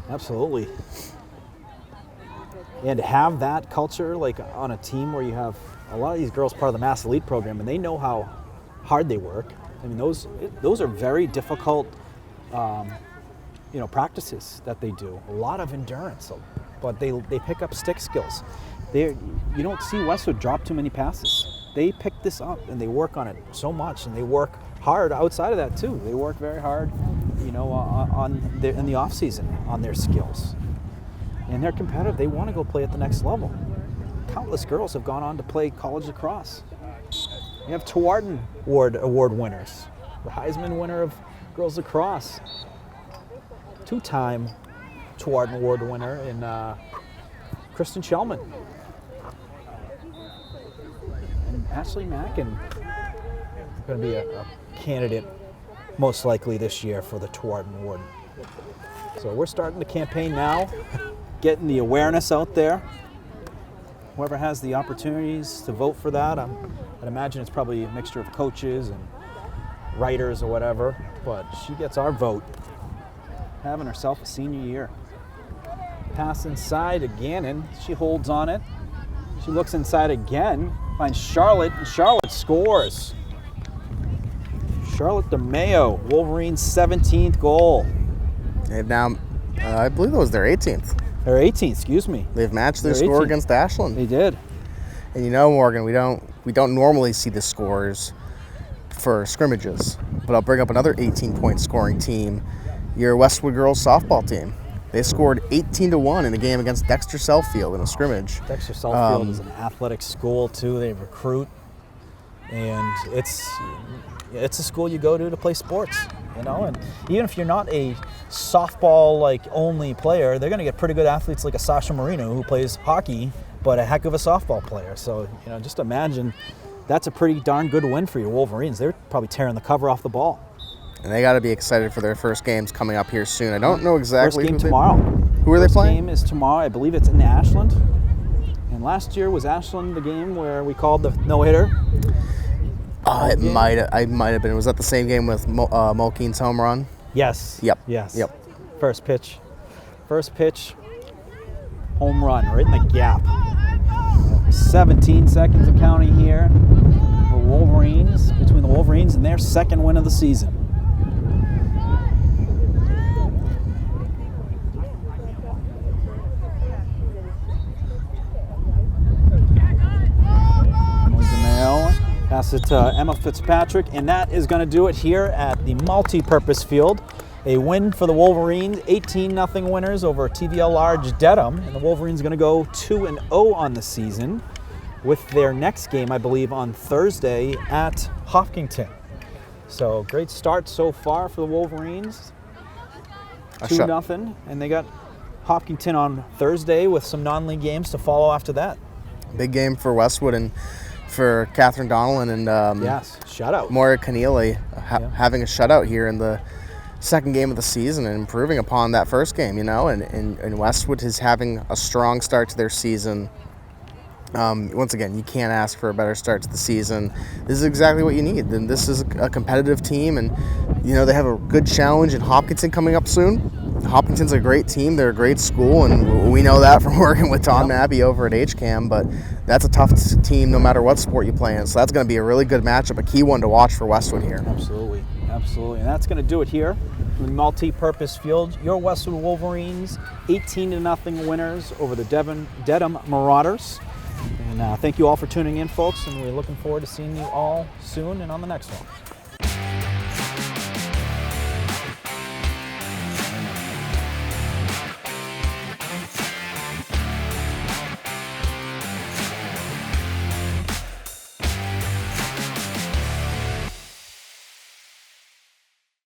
Absolutely. And to have that culture, like on a team where you have a lot of these girls part of the Mass Elite program, and they know how hard they work. I mean, those are very difficult, practices that they do. A lot of endurance, but they pick up stick skills. You don't see Westwood drop too many passes. They pick this up and they work on it so much, and they work hard outside of that too. They work very hard, in the off season on their skills, and they're competitive. They want to go play at the next level. Countless girls have gone on to play college lacrosse. You have Tewarden Award winners, the Heisman winner of girls lacrosse, 2-time Tewarden Award winner in Kristen Shellman. And Ashley Mackin going to be a candidate most likely this year for the Tewarden Award. So we're starting the campaign now, getting the awareness out there. Whoever has the opportunities to vote for that, I'd imagine it's probably a mixture of coaches and writers or whatever, but she gets our vote. Having herself a senior year. Pass inside to Gannon. She holds on it. She looks inside again, finds Charlotte, and Charlotte scores. Charlotte DeMayo, Wolverines' 17th goal. They've now, I believe that was their 18th. Their 18th, excuse me. They've matched their score 18th. against Ashland. They did. And Morgan, we don't normally see the scores for scrimmages, but I'll bring up another 18-point scoring team, your Westwood Girls softball team. They scored 18-1 in a game against Dexter Southfield in a scrimmage. Dexter Southfield is an athletic school too. They recruit, and it's a school you go to play sports, And even if you're not a softball only player, they're going to get pretty good athletes like a Sasha Marino who plays hockey, but a heck of a softball player. So just imagine that's a pretty darn good win for your Wolverines. They're probably tearing the cover off the ball. And they got to be excited for their first games coming up here soon. I don't know exactly. First game tomorrow. Who are they playing? First game is tomorrow. I believe it's in Ashland. And last year was Ashland the game where we called the no-hitter. It might have been. Was that the same game with Mulkeen's home run? Yes. Yep. Yes. Yep. First pitch, home run right in the gap. 17 seconds of counting here. Between the Wolverines and their second win of the season. pass it to Emma Fitzpatrick, and that is going to do it here at the multi-purpose field. A win for the Wolverines, 18-0 winners over TVL Large Dedham, and the Wolverines going to go 2-0 on the season with their next game, I believe, on Thursday at Hopkinton. So great start so far for the Wolverines, 2-0, and they got Hopkinton on Thursday with some non-league games to follow after that. Big game for Westwood and for Catherine Donnellan and yes, shutout. Moira Keneally having a shutout here in the second game of the season and improving upon that first game, you know, and Westwood is having a strong start to their season. Once again, you can't ask for a better start to the season. This is exactly what you need. And this is a competitive team, and you know they have a good challenge in Hopkinton coming up soon. Hopkinton's a great team. They're a great school, and we know that from working with Tom Nabby over at HCAM, but that's a tough team no matter what sport you play in. So that's going to be a really good matchup, a key one to watch for Westwood here. Absolutely. Absolutely. And that's going to do it here from the multi-purpose field. Your Westwood Wolverines, 18-0 winners over the Dedham Marauders. And thank you all for tuning in, folks, and we're looking forward to seeing you all soon and on the next one.